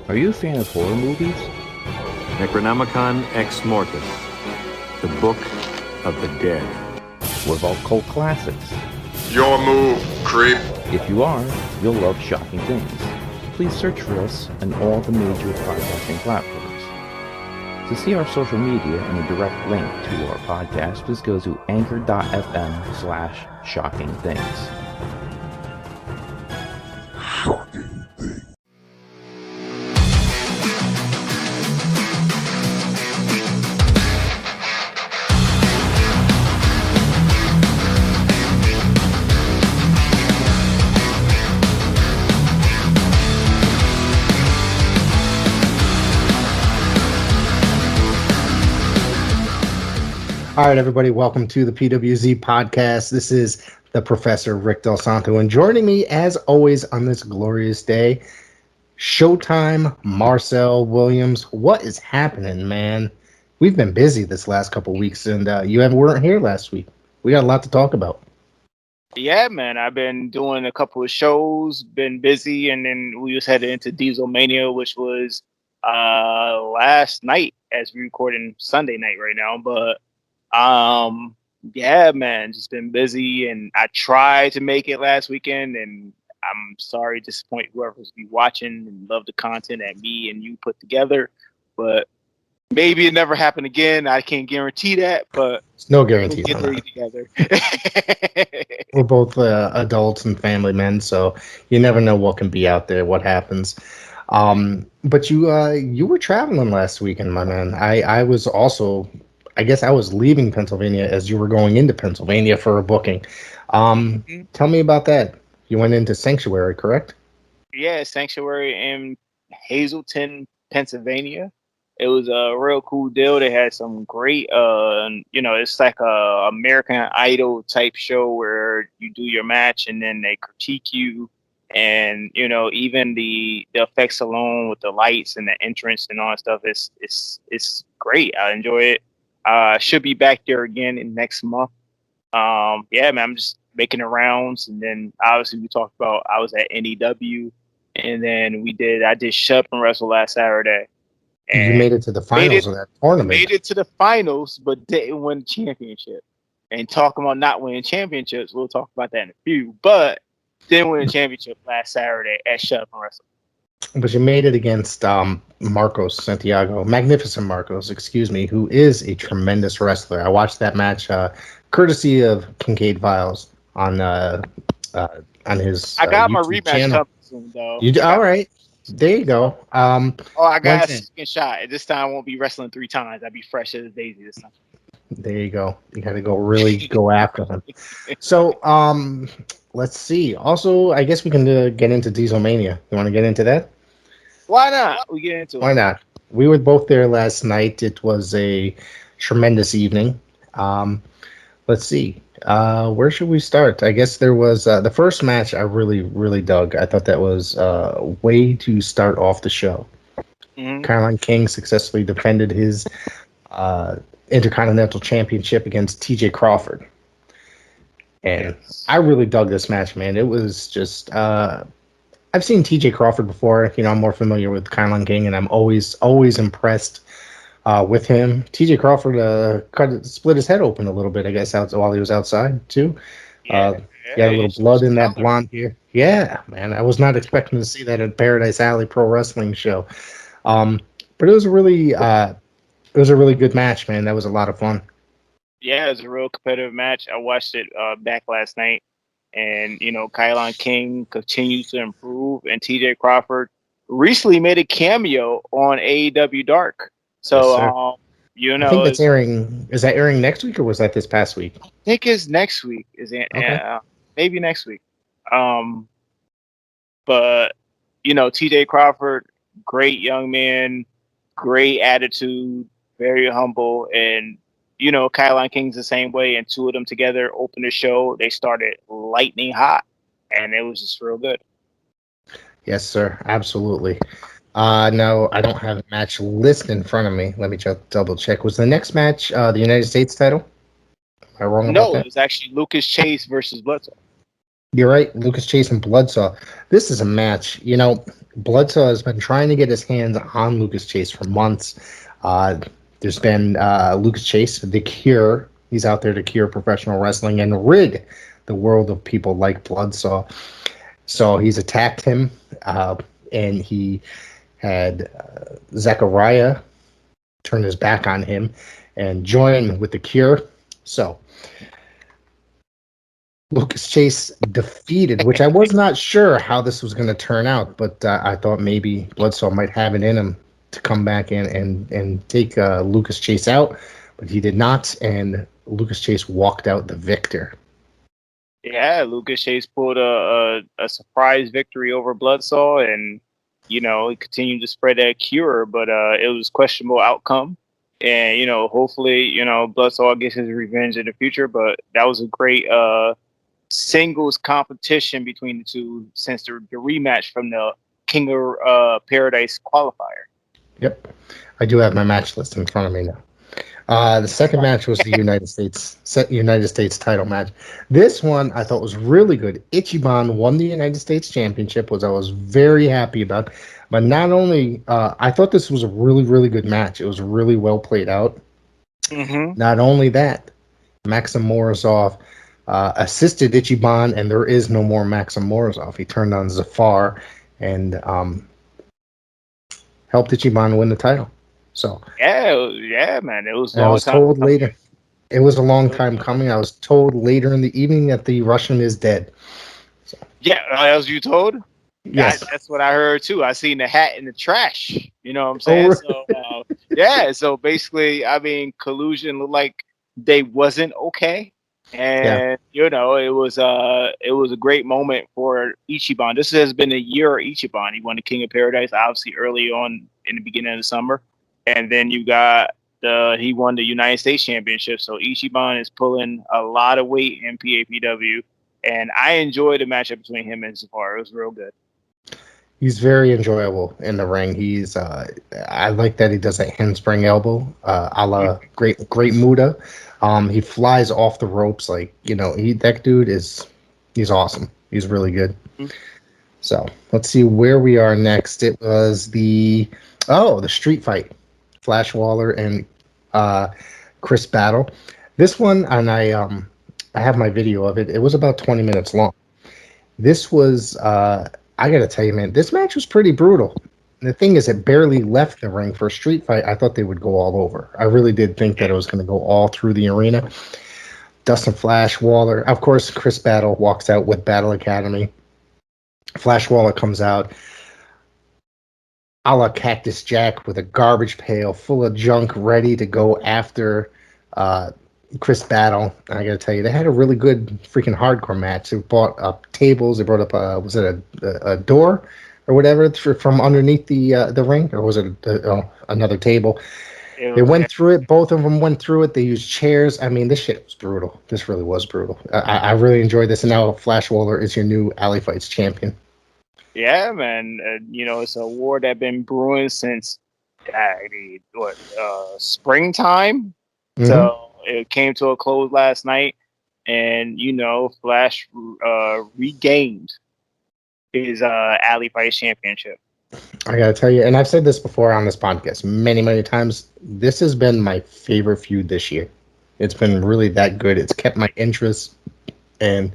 Are you a fan of horror movies? Necronomicon Ex Mortis, the Book of the Dead. What about cult classics? Your move, creep. If you are, you'll love Shocking Things. Please search for us on all the major podcasting platforms. To see our social media and a direct link to our podcast, please go to anchor.fm/shockingthings. All right, everybody, welcome to the PWZ podcast. This is the Professor Rick Del Santo, and joining me, as always, on this glorious day, Showtime Marcel Williams. What is happening, man? We've been busy this last couple weeks, and weren't here last week. We got a lot to talk about. Yeah, man, I've been doing a couple of shows, been busy, and then we just headed into Dieselmania, which was last night, as we're recording Sunday night right now, but yeah, man, just been busy, and I tried to make it last weekend, and I'm sorry to disappoint whoever's be watching and love the content that me and you put together, but maybe it never happened again. I can't guarantee that, but There's no guarantee we'll on get that. together. We're both adults and family men, so you never know what can be out there, what happens. But you were traveling last weekend, my man. I was also. I guess I was leaving Pennsylvania as you were going into Pennsylvania for a booking. Tell me about that. You went into Sanctuary, correct? Yeah, Sanctuary in Hazleton, Pennsylvania. It was a real cool deal. They had some great, it's like a American Idol type show where you do your match and then they critique you. And, even the effects alone with the lights and the entrance and all that stuff, it's great. I enjoy it. Should be back there again in next month. Yeah, man, I'm just making the rounds, and then obviously we talked about I was at NEW, and then I did Shut Up and Wrestle last Saturday. And you made it to the finals of that tournament. Made it to the finals, but didn't win the championship. And talking about not winning championships, we'll talk about that in a few. But didn't win the championship last Saturday at Shut Up and Wrestle. But you made it against Magnificent Marcos, excuse me, who is a tremendous wrestler. I watched that match courtesy of Kincaid Files on his I got YouTube my rematch channel. coming soon, though. All right. There you go. I got a second shot. This time I won't be wrestling 3 times. I'll be fresh as a daisy this time. There you go. You got to go after him. So, let's see. Also, I guess we can get into Dieselmania. You want to get into that? Why not? We get into it. Why not? We were both there last night. It was a tremendous evening. Let's see. Where should we start? I guess there was the first match I really, really dug. I thought that was a way to start off the show. Mm-hmm. Caroline King successfully defended his Intercontinental Championship against TJ Crawford. And I really dug this match, man. It was just I've seen TJ Crawford before. I'm more familiar with Caroline King, and I'm always impressed with him. TJ Crawford split his head open a little bit, I guess, while he was outside too. He had a little blood in that blonde hair. Yeah, man, I was not expecting to see that at Paradise Alley Pro Wrestling show. But it was a really good match, man. That was a lot of fun. Yeah, it was a real competitive match. I watched it back last night, and Caroline King continues to improve, and TJ Crawford recently made a cameo on AEW Dark. So, I think that's airing. Is that airing next week, or was that this past week? I think it's next week. Maybe next week. But TJ Crawford, great young man, great attitude, very humble, and Caroline King's the same way, and 2 of them together opened the show. They started lightning hot, and it was just real good. Yes, sir. Absolutely. No, I don't have a match list in front of me. Let me double check. Was the next match the United States title? Am I wrong about that? No, it was actually Lucas Chase versus Bledsoe. You're right, Lucas Chase and Bloodsaw. This is a match. Bloodsaw has been trying to get his hands on Lucas Chase for months. There's been Lucas Chase, the Cure. He's out there to cure professional wrestling and rid the world of people like Bloodsaw. So he's attacked him, and he had Zechariah turn his back on him and join with the Cure. So Lucas Chase defeated, which I was not sure how this was going to turn out, but I thought maybe Bloodsaw might have it in him to come back in and take Lucas Chase out, but he did not, and Lucas Chase walked out the victor. Yeah, Lucas Chase pulled a surprise victory over Bloodsaw, and he continued to spread that cure, but it was questionable outcome. And hopefully, Bloodsaw gets his revenge in the future. But that was a great singles competition between the two since the rematch from the King of Paradise qualifier. Yep, I do have my match list in front of me now. The second match was the United States title match. This one I thought was really good. Ichiban won the United States Championship, which I was very happy about. But not only, I thought this was a really, really good match. It was really well played out. Mm-hmm. Not only that, Maxim Morozov assisted Ichiban, and there is no more Maxim Morozov. He turned on Zafar and helped Ichiban win the title. So yeah, man. It was. I was told later. It was a long time coming. I was told later in the evening that the Russian is dead. So. Yeah, as you told. Yes, that's what I heard too. I seen the hat in the trash. You know what I'm saying? Oh, So So basically, I mean, collusion looked like they wasn't okay, and it was a great moment for Ichiban. This has been a year of Ichiban. He won the King of Paradise obviously early on in the beginning of the summer. And then you got he won the United States Championship. So Ichiban is pulling a lot of weight in PAPW. And I enjoyed the matchup between him and Zafar. It was real good. He's very enjoyable in the ring. He's I like that he does that handspring elbow, a la Great Muda. He flies off the ropes like that dude he's awesome. He's really good. Mm-hmm. So let's see where we are next. It was the street fight. Flash Waller and Chris Battle. This one, and I have my video of it. It was about 20 minutes long. This was, I got to tell you, man, this match was pretty brutal. The thing is, it barely left the ring for a street fight. I thought they would go all over. I really did think that it was going to go all through the arena. Dustin Flash Waller. Of course, Chris Battle walks out with Battle Academy. Flash Waller comes out a la Cactus Jack with a garbage pail full of junk ready to go after Chris Battle. I gotta tell you, they had a really good freaking hardcore match. They brought up tables. They brought up was it a door or whatever from underneath the ring, or was it another table? They went through it. Both of them went through it. They used chairs. I mean, this shit was brutal. This really was brutal. I really enjoyed this. And now Flash Waller is your new Alley Fights champion. Yeah, man. It's a war that's been brewing since springtime. Mm-hmm. So it came to a close last night, and Flash regained his Alley Fights championship. I gotta tell you, and I've said this before on this podcast many, many times. This has been my favorite feud this year. It's been really that good. It's kept my interest, and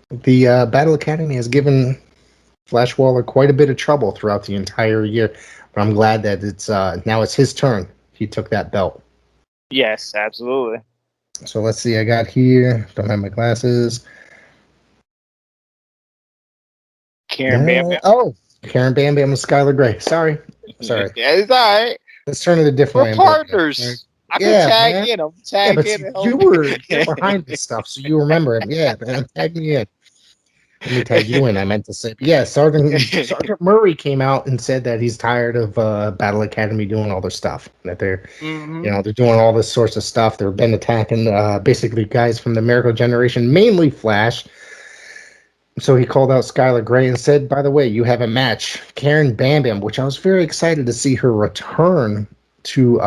the Battle Academy has given Flash Waller quite a bit of trouble throughout the entire year, but I'm glad that it's now it's his turn. He took that belt. Yes, absolutely. So let's see. I got here. Don't have my glasses. Karen Bam Bam. Oh, Karen Bam Bam and Skylar Gray. Sorry. Yeah, it's all right. Let's turn it a different way. We're partners. I can tag in. Tag in. You're behind this stuff, so you remember it. Yeah, man. Tag me in. Let me tag you in. I meant to say, yeah. Sergeant Murray came out and said that he's tired of Battle Academy doing all their stuff. That they're, they're doing all this sorts of stuff. They've been attacking basically guys from the Miracle Generation, mainly Flash. So he called out Skylar Gray and said, "By the way, you have a match, Karen Bam Bam," which I was very excited to see her return to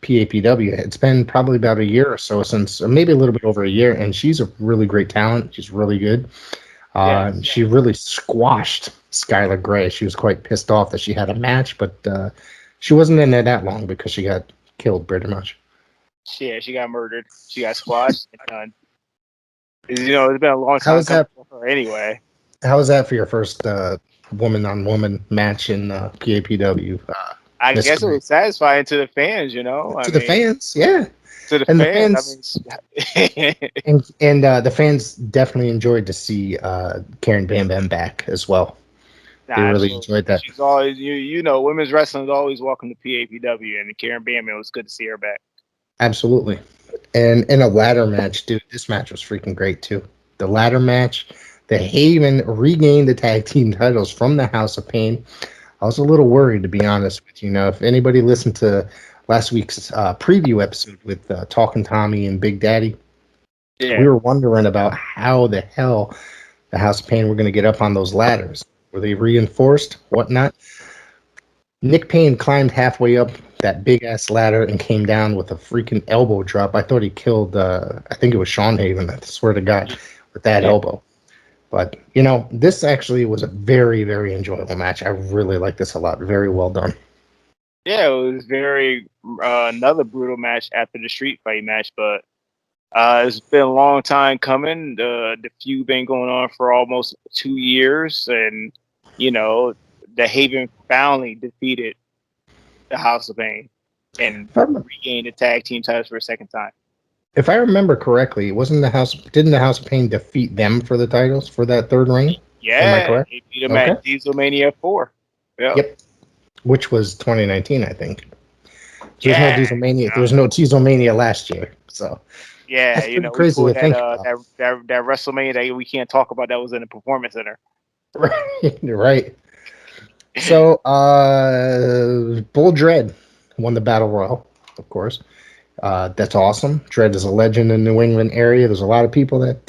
PAPW. It's been probably about a year or so since, or maybe a little bit over a year, and she's a really great talent. She's really good. She really squashed Skylar Gray. She was quite pissed off that she had a match, but she wasn't in there that long because she got killed pretty much. Yeah, she got murdered. She got squashed and done. You know, it's been a long time. How was that for her anyway? How was that for your first woman-on-woman match in PAPW? I guess it was satisfying to the fans, you know. To the fans, yeah. To the and fans. The fans definitely enjoyed to see Karen Bam Bam back as well. They really enjoyed that. She's always, you know, women's wrestling is always welcome to PAPW, and Karen Bam Bam, it was good to see her back. Absolutely. And in a ladder match, dude, this match was freaking great too. The ladder match, the Haven regained the tag team titles from the House of Pain. I was a little worried, to be honest with you. Now, if anybody listened to last week's preview episode with Talking Tommy and Big Daddy, we were wondering about how the hell the House of Pain were going to get up on those ladders. Were they reinforced? Whatnot? Nick Payne climbed halfway up that big-ass ladder and came down with a freaking elbow drop. I thought he killed, I think it was Sean Haven, I swear to God, with that elbow. But, you know, this actually was a very, very enjoyable match. I really like this a lot. Very well done. Yeah, it was very another brutal match after the street fight match, but it's been a long time coming. The feud been going on for almost 2 years, and, you know, the Haven finally defeated the House of Pain and regained the tag team titles for a second time. If I remember correctly, didn't the House of Pain defeat them for the titles for that third reign? Yeah, am I correct? They beat them at Dieselmania 4. Yep, which was 2019, I think. There's no Dieselmania. There was no Dieselmania last year, so yeah, you know, crazy we to think that WrestleMania that we can't talk about that was in the Performance Center. Right. So, Bull Dread won the Battle Royal, of course. That's awesome. Dread is a legend in the New England area. There's a lot of people that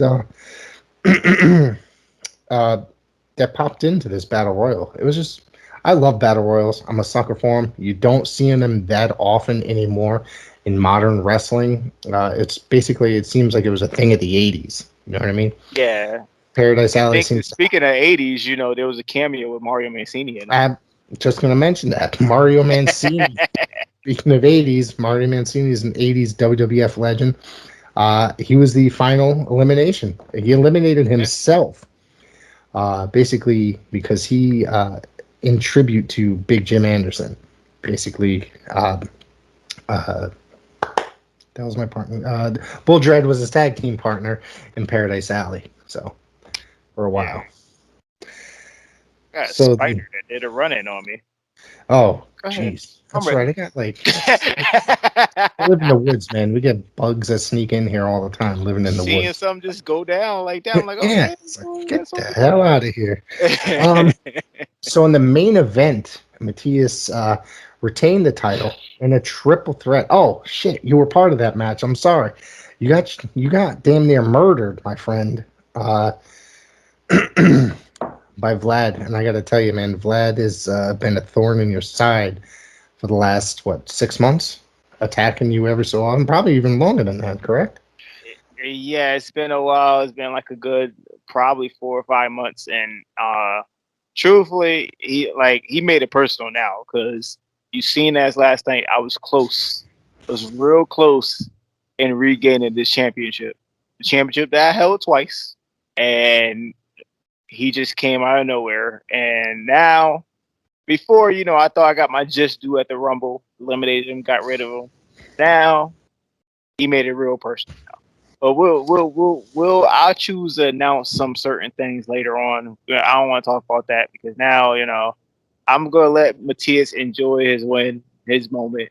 that popped into this Battle Royal. It was just, I love Battle Royals. I'm a sucker for them. You don't see them that often anymore in modern wrestling. It's basically, it seems like it was a thing of the 80s. You know what I mean? Yeah. Paradise Alley speaking of 80s, you know, there was a cameo with Mario Mancini in it. I'm just going to mention that. Mario Mancini. Speaking of 80s, Mario Mancini is an 80s WWF legend. He was the final elimination. He eliminated himself, basically because he, in tribute to Big Jim Anderson, basically, that was my partner. Bull Dread was his tag team partner in Paradise Alley. So, for a while. Got a spider that did a run-in on me. Oh, jeez. That's right. I got I live in the woods, man. We get bugs that sneak in here all the time, living in the woods. Seeing something just go down like that, I'm like, yeah, get the hell out of here. So in the main event, Matthias retained the title in a triple threat. Oh, shit. You were part of that match. I'm sorry. You got damn near murdered, my friend. By Vlad, and I got to tell you, man, Vlad has been a thorn in your side for the last 6 months, attacking you every so often, probably even longer than that. Correct? Yeah, it's been a while. It's been like a good probably 4 or 5 months, and truthfully, he made it personal now because you seen as last night. I was close. I was real close in regaining this championship. The championship that I held twice, and he just came out of nowhere. And now, before, you know, I thought I got my just due at the Rumble, eliminated him, got rid of him. Now, he made it real personal now. But I'll choose to announce some certain things later on. I don't want to talk about that because now, you know, I'm going to let Matthias enjoy his win, his moment.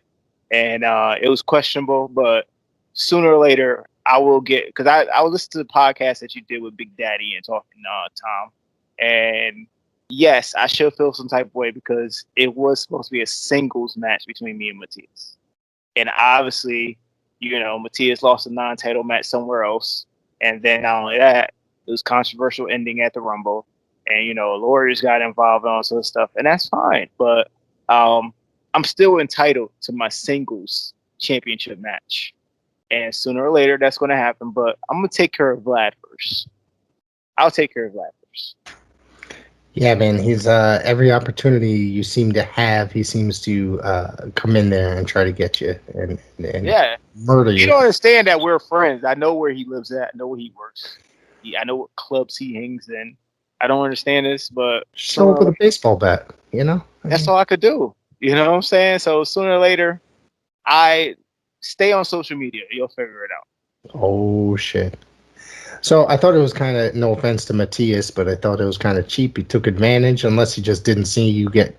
And it was questionable, but sooner or later, I will get, because I was listening to the podcast that you did with Big Daddy and talking Tom, and yes, I should feel some type of way because it was supposed to be a singles match between me and Matthias, and obviously, you know, Matthias lost a non-title match somewhere else, and then not only that, it was controversial ending at the Rumble, and you know, lawyers got involved and all sort of stuff, and that's fine, but I'm still entitled to my singles championship match. And sooner or later, that's going to happen. But I'm going to take care of Vlad first. I'll take care of Vlad first. Yeah, man. He's every opportunity you seem to have, he seems to come in there and try to get you and murder you. You don't understand that we're friends. I know where he lives at. I know where he works. I know what clubs he hangs in. I don't understand this, but Show up with a baseball bat, you know? That's all I could do. You know what I'm saying? So sooner or later, I stay on social media. You'll figure it out. Oh, shit. So I thought it was kind of, no offense to Matthias, but I thought it was kind of cheap. He took advantage, unless he just didn't see you get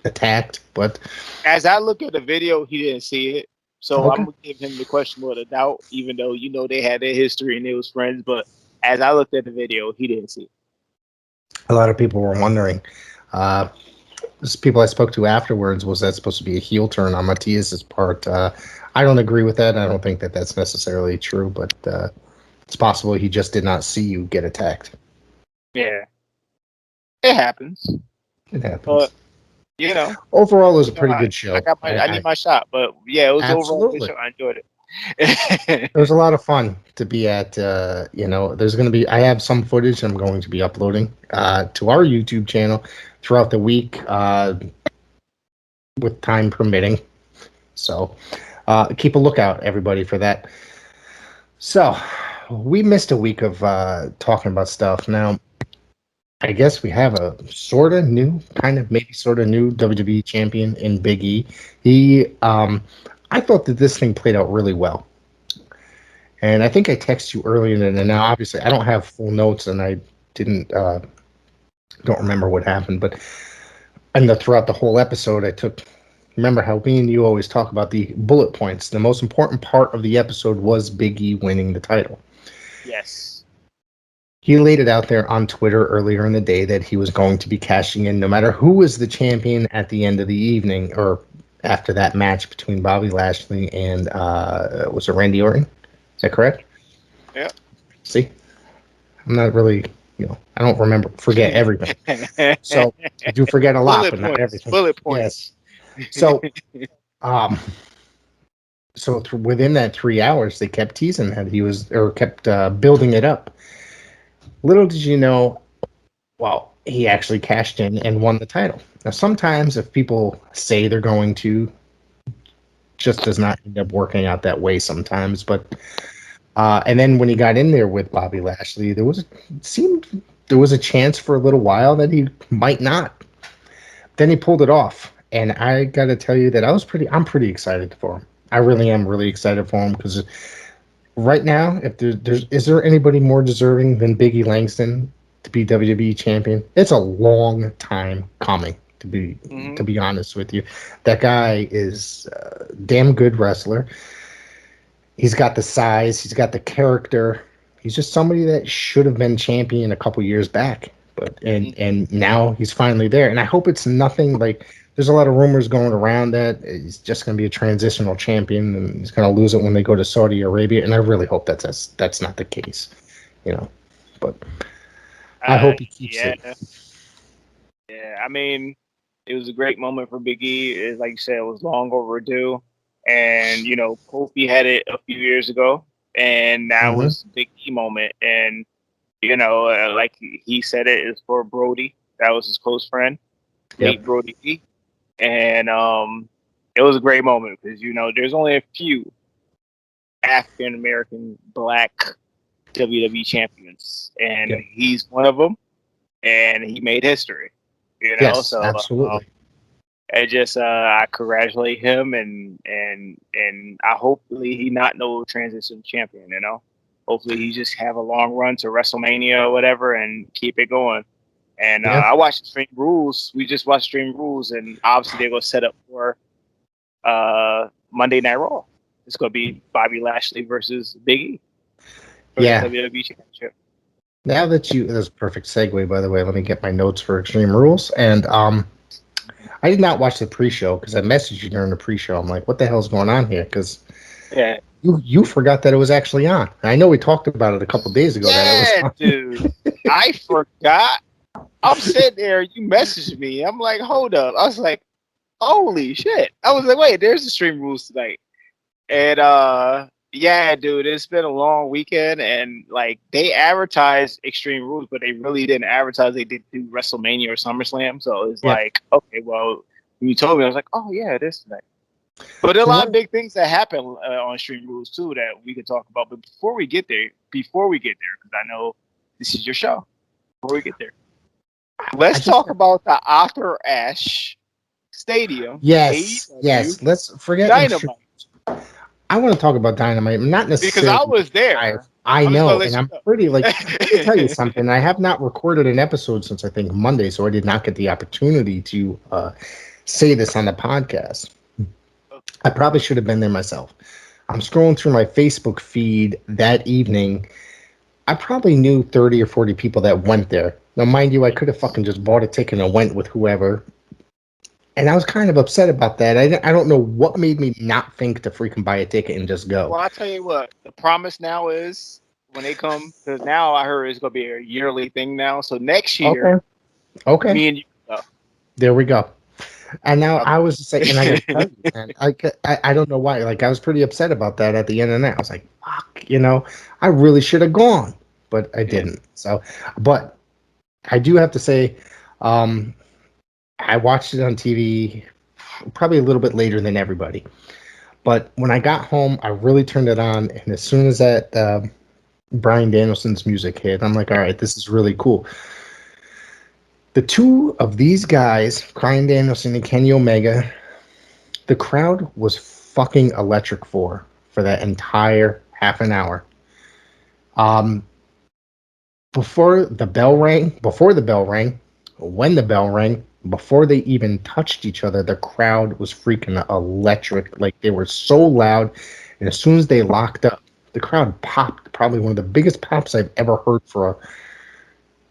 attacked. But as I look at the video, he didn't see it. So okay. I'm going to give him the question of the doubt, even though, you know, they had their history and they was friends. But as I looked at the video, he didn't see it. A lot of people were wondering. People I spoke to afterwards, was that supposed to be a heel turn on Matthias's part? I don't agree with that. I don't think that that's necessarily true, but it's possible he just did not see you get attacked. Yeah. It happens. It happens. But, you know. Overall, it was a pretty good show. I need my shot. But, yeah, it was overall a good absolutely. show. I enjoyed it. It was a lot of fun to be at. There's going to be, I have some footage I'm going to be uploading to our YouTube channel throughout the week, with time permitting. So keep a lookout, everybody, for that. So we missed a week of talking about stuff. Now, I guess we have a sort of new WWE champion in Big E. I thought that this thing played out really well. And I think I texted you earlier, and now obviously I don't have full notes, and I don't remember what happened, but throughout the whole episode, remember how me and you always talk about the bullet points. The most important part of the episode was Big E winning the title. Yes. He laid it out there on Twitter earlier in the day that he was going to be cashing in no matter who was the champion at the end of the evening, or after that match between Bobby Lashley and was it Randy Orton? Is that correct? Yeah. See, I'm not really, I don't forget everything. So I do forget a lot, but not everything. Bullet points. Yes. So, within that 3 hours, they kept teasing that kept building it up. Little did you know, well, he actually cashed in and won the title. Now, sometimes if people say they're going to, just does not end up working out that way sometimes. But and then when he got in there with Bobby Lashley, there was a chance for a little while that he might not. Then he pulled it off, and I got to tell you that I'm pretty excited for him. I really am really excited for him, because right now, if is there anybody more deserving than Big E Langston to be WWE champion? It's a long time coming. To be honest with you, that guy is a damn good wrestler. He's got the size, he's got the character. He's just somebody that should have been champion a couple years back, and now he's finally there. And I hope it's nothing like, there's a lot of rumors going around that he's just going to be a transitional champion and he's going to lose it when they go to Saudi Arabia. And I really hope that's not the case, But I hope he keeps it. Yeah, I mean, it was a great moment for Big E. Like you said, it was long overdue. And, Kofi had it a few years ago. And now it was a Big E moment. And, like he said, it's for Brody. That was his close friend, late Brody E. And it was a great moment because, there's only a few African-American Black WWE champions. And he's one of them. And he made history. Yes, so absolutely. I congratulate him, and I hopefully he not no transition champion. Hopefully he just have a long run to WrestleMania or whatever and keep it going. And I watched Extreme Rules. We just watched Extreme Rules, and obviously they're gonna set up for Monday Night Raw. It's gonna be Bobby Lashley versus Big E. WWE Championship. Now that that's a perfect segue, by the way. Let me get my notes for Extreme Rules. And I did not watch the pre-show because I messaged you during the pre-show. I'm like, what the hell's going on here? Because you forgot that it was actually on. I know we talked about it a couple days ago. Yeah, dude. I forgot. I'm sitting there. You messaged me. I'm like, hold up. I was like, holy shit. I was like, wait, there's Extreme Rules tonight. And yeah, dude, it's been a long weekend, and like they advertised Extreme Rules, but they really didn't advertise they did do WrestleMania or SummerSlam. So it's like, okay, well, when you told me, I was like, oh yeah, it is tonight. But there are a lot of big things that happen on Extreme Rules too that we could talk about. But before we get there, because I know this is your show. Before we get there, let's talk about the Arthur Ashe Stadium. Yes, AEW yes. Let's forget Dynamite. I want to talk about Dynamite, not necessarily because I was there. I know, and I'm pretty like. Let me tell you something. I have not recorded an episode since I think Monday, so I did not get the opportunity to say this on the podcast. I probably should have been there myself. I'm scrolling through my Facebook feed that evening. I probably knew 30 or 40 people that went there. Now, mind you, I could have fucking just bought a ticket and went with whoever. And I was kind of upset about that. I don't know what made me not think to freaking buy a ticket and just go. Well, I'll tell you what. The promise now is when they come, because now I heard it's going to be a yearly thing now. So next year, okay, me and you go. There we go. And now I was just saying, and I tell you, man, I don't know why. Like, I was pretty upset about that at the end of the night. I was like, fuck, I really should have gone, but I didn't. So, but I do have to say, I watched it on TV probably a little bit later than everybody. But when I got home, I really turned it on. And as soon as that Bryan Danielson's music hit, I'm like, all right, this is really cool. The two of these guys, Bryan Danielson and Kenny Omega, the crowd was fucking electric for that entire half an hour. Before the bell rang, when the bell rang, before they even touched each other, the crowd was freaking electric. Like, they were so loud. And as soon as they locked up, the crowd popped. Probably one of the biggest pops I've ever heard for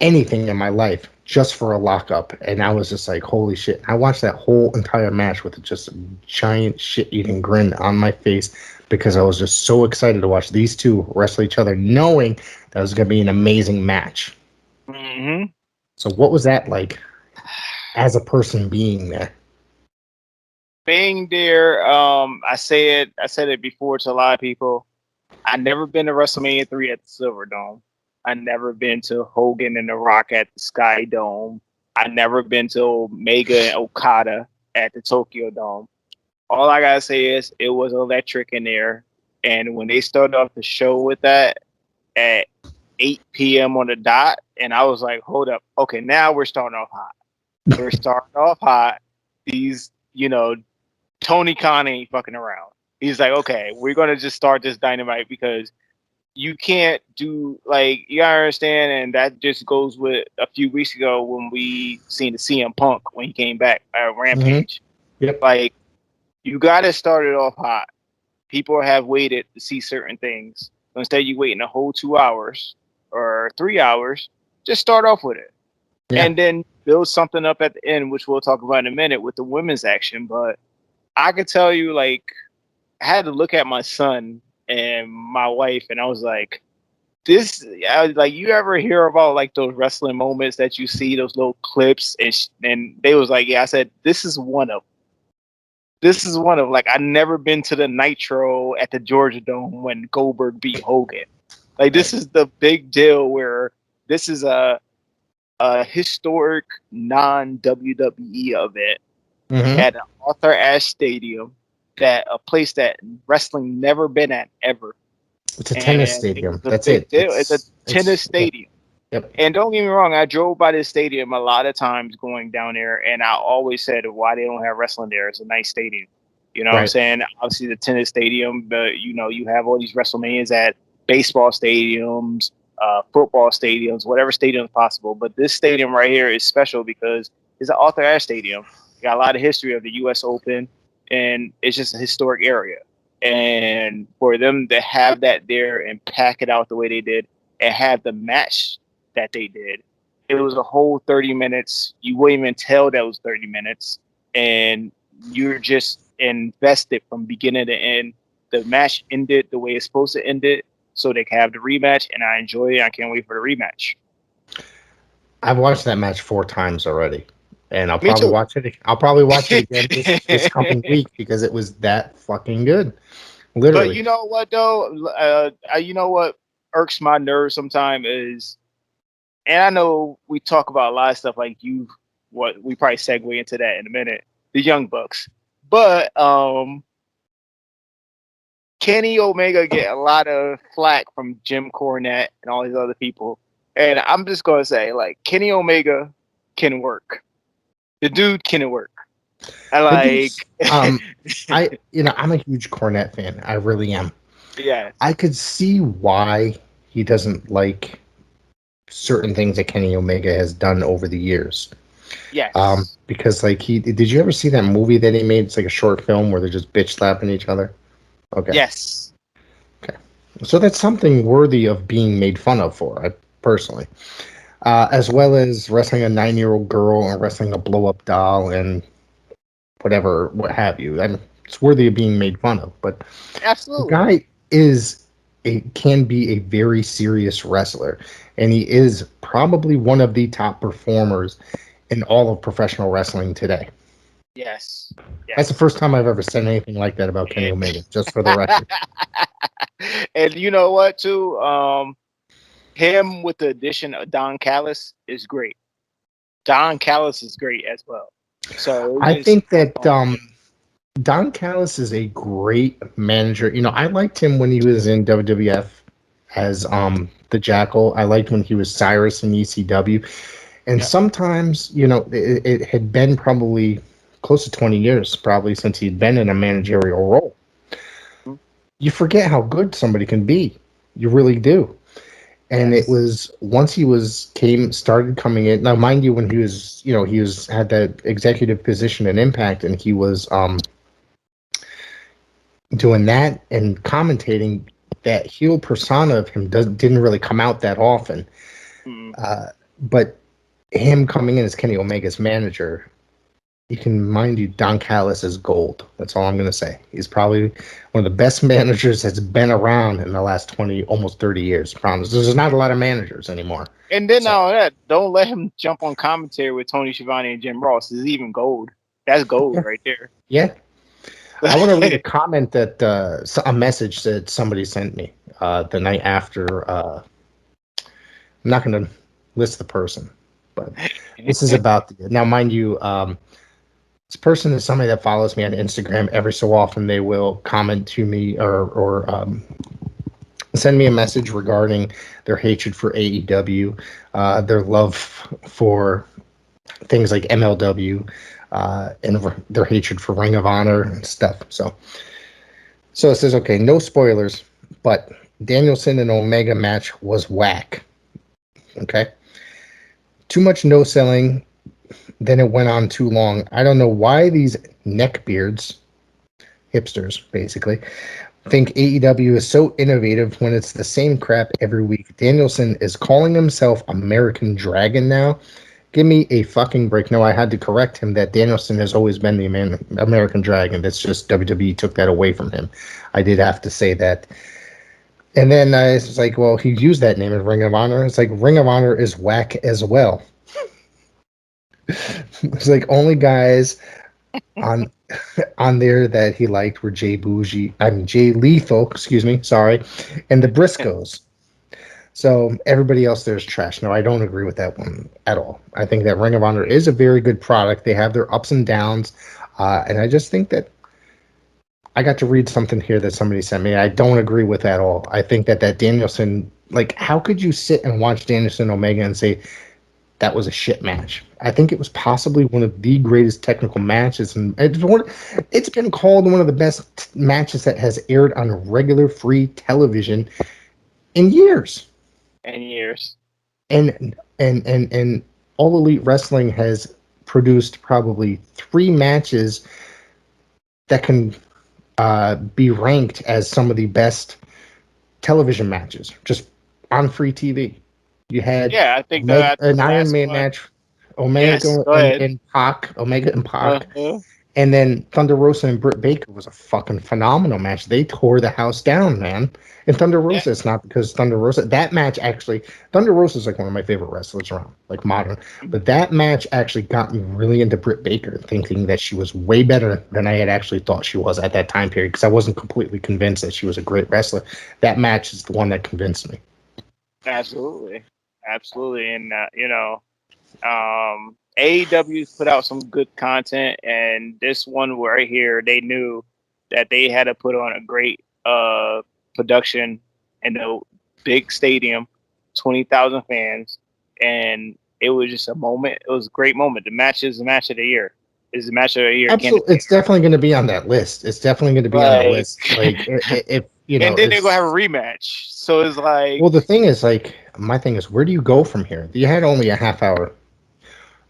anything in my life, just for a lockup. And I was just like, holy shit. I watched that whole entire match with just a giant shit-eating grin on my face because I was just so excited to watch these two wrestle each other, knowing that it was going to be an amazing match. Mm-hmm. So what was that like as a person being there? Being there, I said it before to a lot of people. I've never been to WrestleMania 3 at the Silverdome. I've never been to Hogan and The Rock at the Sky Dome. I've never been to Omega and Okada at the Tokyo Dome. All I gotta say is it was electric in there. And when they started off the show with that at 8 p.m. on the dot, and I was like, hold up. Okay, now we're starting off hot. We're starting off hot. These, Tony Khan ain't fucking around. He's like, okay, we're going to just start this Dynamite because you can't do, like, you gotta understand, and that just goes with a few weeks ago when we seen the CM Punk when he came back at Rampage. Mm-hmm. Yep. Like, you got to start it off hot. People have waited to see certain things. So instead you waiting a whole 2 hours or 3 hours, just start off with it. Yeah. And then build something up at the end, which we'll talk about in a minute with the women's action. But I could tell you, like, I had to look at my son and my wife, and I was like, you ever hear about, like, those wrestling moments that you see, those little clips? And they was like, yeah, I said, this is one of them. Like, I've never been to the Nitro at the Georgia Dome when Goldberg beat Hogan. Like, this is the big deal where this is a historic non-WWE event at an Arthur Ashe Stadium, that a place that wrestling never been at ever. It's a tennis stadium. That's it. It's a tennis stadium. Yep. And don't get me wrong, I drove by this stadium a lot of times going down there, and I always said why they don't have wrestling there. It's a nice stadium. You know what I'm saying? Obviously the tennis stadium, but you have all these WrestleManias at baseball stadiums, football stadiums, whatever stadium is possible. But this stadium right here is special because it's an Arthur Ashe Stadium. It got a lot of history of the U.S. Open, and it's just a historic area. And for them to have that there and pack it out the way they did and have the match that they did, it was a whole 30 minutes. You wouldn't even tell that was 30 minutes. And you're just invested from beginning to end. The match ended the way it's supposed to end it, so they can have the rematch, and I enjoy it. I can't wait for the rematch. I've watched that match 4 times already. And I'll Me probably too. watch it. I'll probably watch it again this coming week because it was that fucking good. Literally. But you know what though? You know what irks my nerves sometimes is, and I know we talk about a lot of stuff like what we probably segue into that in a minute. The Young Bucks, but Kenny Omega get a lot of flack from Jim Cornette and all these other people, and I'm just gonna say like Kenny Omega can work. The dude can work. I like. I'm a huge Cornette fan. I really am. Yeah. I could see why he doesn't like certain things that Kenny Omega has done over the years. Yes. Because like did you ever see that movie that he made? It's like a short film where they're just bitch slapping each other. Okay. Yes. Okay. So that's something worthy of being made fun of for, I personally. As well as wrestling a 9-year-old girl and wrestling a blow-up doll and whatever, what have you. I mean, it's worthy of being made fun of. But Absolutely. the guy can be a very serious wrestler, and he is probably one of the top performers in all of professional wrestling today. Yes. That's the first time I've ever said anything like that about Kenny Omega, just for the record. And you know what, too? Him with the addition of Don Callis is great. Don Callis is great as well. So I think that Don Callis is a great manager. You know, I liked him when he was in WWF as the Jackal. I liked when he was Cyrus in ECW. And sometimes, you know, it had been probably close to 20 years probably since he'd been in a managerial role. You forget how good somebody can be. You really do. And it was once he started coming in. Now, mind you, when he had that executive position in Impact, and he was doing that and commentating. That heel persona of him didn't really come out that often. But him coming in as Kenny Omega's manager, you can mind you, Don Callis is gold. That's all I'm going to say. He's probably one of the best managers that's been around in the last 20, almost 30 years. Promise. There's not a lot of managers anymore. And then all that, don't let him jump on commentary with Tony Schiavone and Jim Ross. Is even gold. That's gold right there. Yeah. I want to read a comment that a message that somebody sent me the night after. I'm not going to list the person, but this is about now, mind you. This person is somebody that follows me on Instagram. Every so often, they will comment to me or send me a message regarding their hatred for AEW, their love for things like MLW, and their hatred for Ring of Honor and stuff. So it says, okay, no spoilers, but Danielson and Omega match was whack. Okay, too much no selling. Then it went on too long. I don't know why these neckbeards, hipsters basically, think AEW is so innovative when it's the same crap every week. Danielson is calling himself American Dragon now. Give me a fucking break. No, I had to correct him that Danielson has always been the American Dragon. That's just WWE took that away from him. I did have to say that. And then I was like, well, he used that name in Ring of Honor. It's like Ring of Honor is whack as well. It's like only guys on there that he liked were Jay Lethal, sorry, and the Briscoes. So everybody else there is trash. No, I don't agree with that one at all. I think that Ring of Honor is a very good product. They have their ups and downs, and I just think that I got to read something here that somebody sent me. I don't agree with at all. I think that Danielson, like, how could you sit and watch Danielson Omega and say that was a shit match? I think it was possibly one of the greatest technical matches, and it's been called one of the best matches that has aired on regular free television in years. And All Elite Wrestling has produced probably 3 matches that can be ranked as some of the best television matches just on free TV. You had I think an Iron Man match, Omega and Pac, And then Thunder Rosa and Britt Baker was a fucking phenomenal match. They tore the house down, man. And Thunder Rosa, it's not because Thunder Rosa. That match actually, Thunder Rosa is like one of my favorite wrestlers around, like modern. But that match actually got me really into Britt Baker, thinking that she was way better than I had actually thought she was at that time period, because I wasn't completely convinced that she was a great wrestler. That match is the one that convinced me. Absolutely. And AEW's put out some good content, and this one right here, they knew that they had to put on a great production in a big stadium, 20,000 fans, and it was just a moment. It was a great moment. The match is the match of the year. It's the match of the year. Absolutely, it's definitely going to be on that list. It's definitely going to be on the list. Like, if you know, and then they're gonna have a rematch. So it's like, well, the thing is, like, my thing is, where do you go from here? You had only a half hour.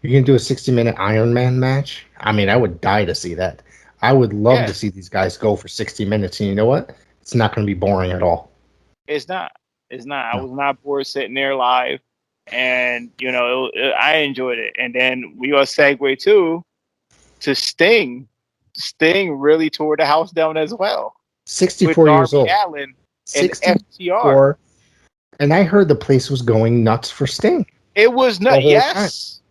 You can do a 60-minute Iron Man match. I mean, I would die to see that. I would love to see these guys go for 60 minutes. And you know what? It's not going to be boring at all. It's not. No. I was not bored sitting there live, and I enjoyed it. And then we are segue to Sting. Sting really tore the house down as well. 64 years old. Allen and 64, FTR. And I heard the place was going nuts for Sting. It was nuts. Yes.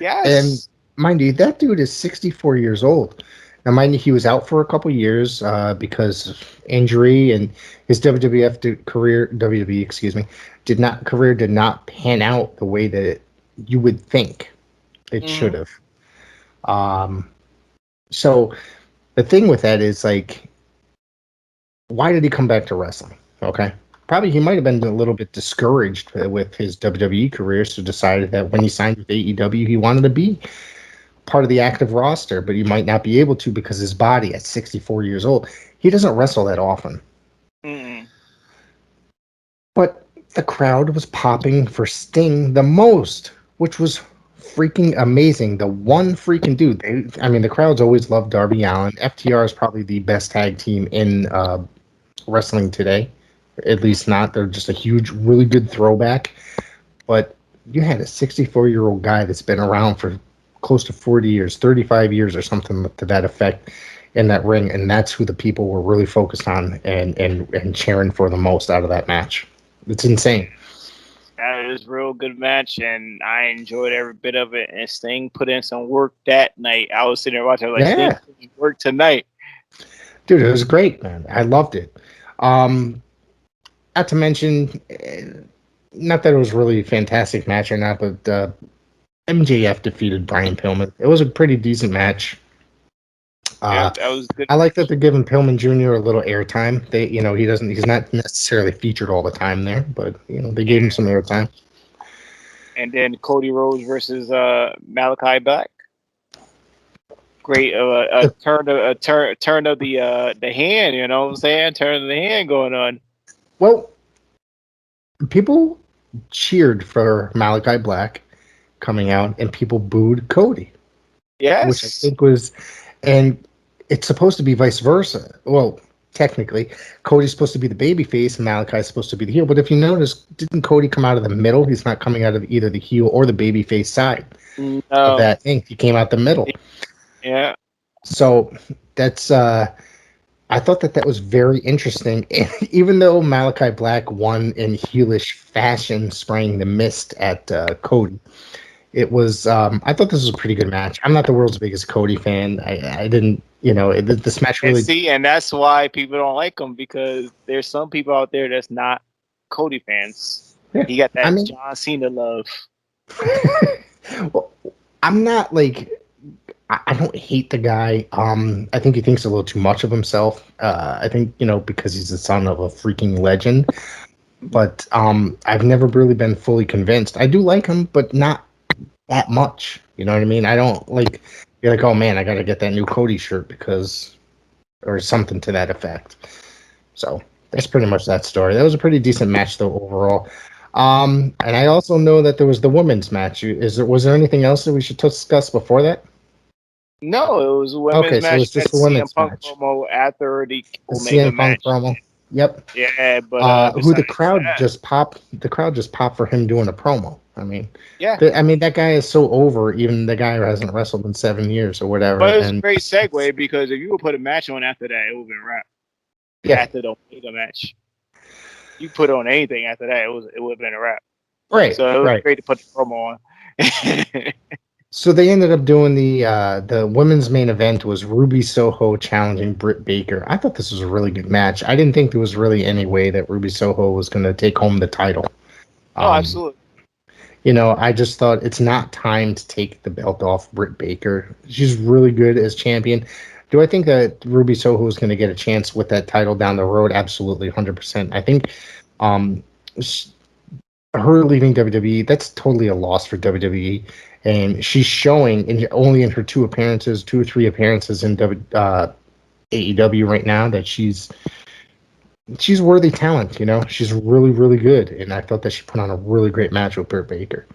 And mind you, that dude is 64 years old. Now, mind you, he was out for a couple years because of injury, and his WWE career did not pan out the way that you would think it should have. So the thing with that is, like, why did he come back to wrestling? Okay. Probably he might have been a little bit discouraged with his WWE career, so decided that when he signed with AEW, he wanted to be part of the active roster, but he might not be able to because his body at 64 years old, he doesn't wrestle that often. But the crowd was popping for Sting the most, which was freaking amazing. The one freaking dude. The crowds always loved Darby Allin. FTR is probably the best tag team in wrestling today. At least not. They're just a huge, really good throwback. But you had a 64-year-old guy that's been around for close to 40 years, 35 years or something to that effect in that ring, and that's who the people were really focused on and cheering for the most out of that match. It's insane. That is a real good match, and I enjoyed every bit of it. And Sting put in some work that night. I was sitting there watching, like, Sting put in work tonight. Dude, it was great, man. I loved it. Not to mention, not that it was really a fantastic match or not, but MJF defeated Brian Pillman. It was a pretty decent match. That was good. I like that they're giving Pillman Jr. a little airtime. He's not necessarily featured all the time there, but they gave him some airtime. And then Cody Rhodes versus Malachi Black. Great, turn of the hand. You know what I'm saying? Turn of the hand going on. Well, people cheered for Malachi Black coming out, and people booed Cody. Yes. Which I think was, and it's supposed to be vice versa. Well, technically, Cody's supposed to be the babyface, and Malachi's supposed to be the heel. But if you notice, didn't Cody come out of the middle? He's not coming out of either the heel or the babyface side of that thing. He came out the middle. Yeah. So that's I thought that was very interesting. And even though Malachi Black won in heelish fashion, spraying the mist at Cody, it was. I thought this was a pretty good match. I'm not the world's biggest Cody fan. I didn't. This match really. And that's why people don't like him, because there's some people out there that's not Cody fans. Yeah. He got that John Cena love. Well, I'm not like. I don't hate the guy. I think he thinks a little too much of himself. I think, because he's the son of a freaking legend. But I've never really been fully convinced. I do like him, but not that much. You know what I mean? I don't be like, oh man, I got to get that new Cody shirt or something to that effect. So that's pretty much that story. That was a pretty decent match, though, overall. And I also know that there was the women's match. Was there anything else that we should discuss before that? No, it was a women's match. So it's just a women's match. Promo after the Omega CM match. Punk promo. Yep. Yeah, but who the crowd just popped. The crowd just popped for him doing a promo. I mean, Yeah. that guy is so over. Even the guy who hasn't wrestled in 7 years or whatever. But it's a And great segue because if you would put a match on after that, it would have been wrapped. yeah, After the Omega match, you put on anything after that, it would have been a wrap. right, So it was right. great to put the promo on. So they ended up doing the women's main event was Ruby Soho challenging Britt Baker. I thought this was a really good match. I didn't think there was really any way that Ruby Soho was going to take home the title. Oh, absolutely. You know, I just thought it's not time to take the belt off Britt Baker. She's really good as champion. Do I think that Ruby Soho is going to get a chance with that title down the road? Absolutely, 100%. I think her leaving WWE, that's totally a loss for WWE. And she's showing only in her 2 or 3 appearances in AEW right now that she's worthy talent. You know, she's really, really good. And I thought that she put on a really great match with Britt Baker.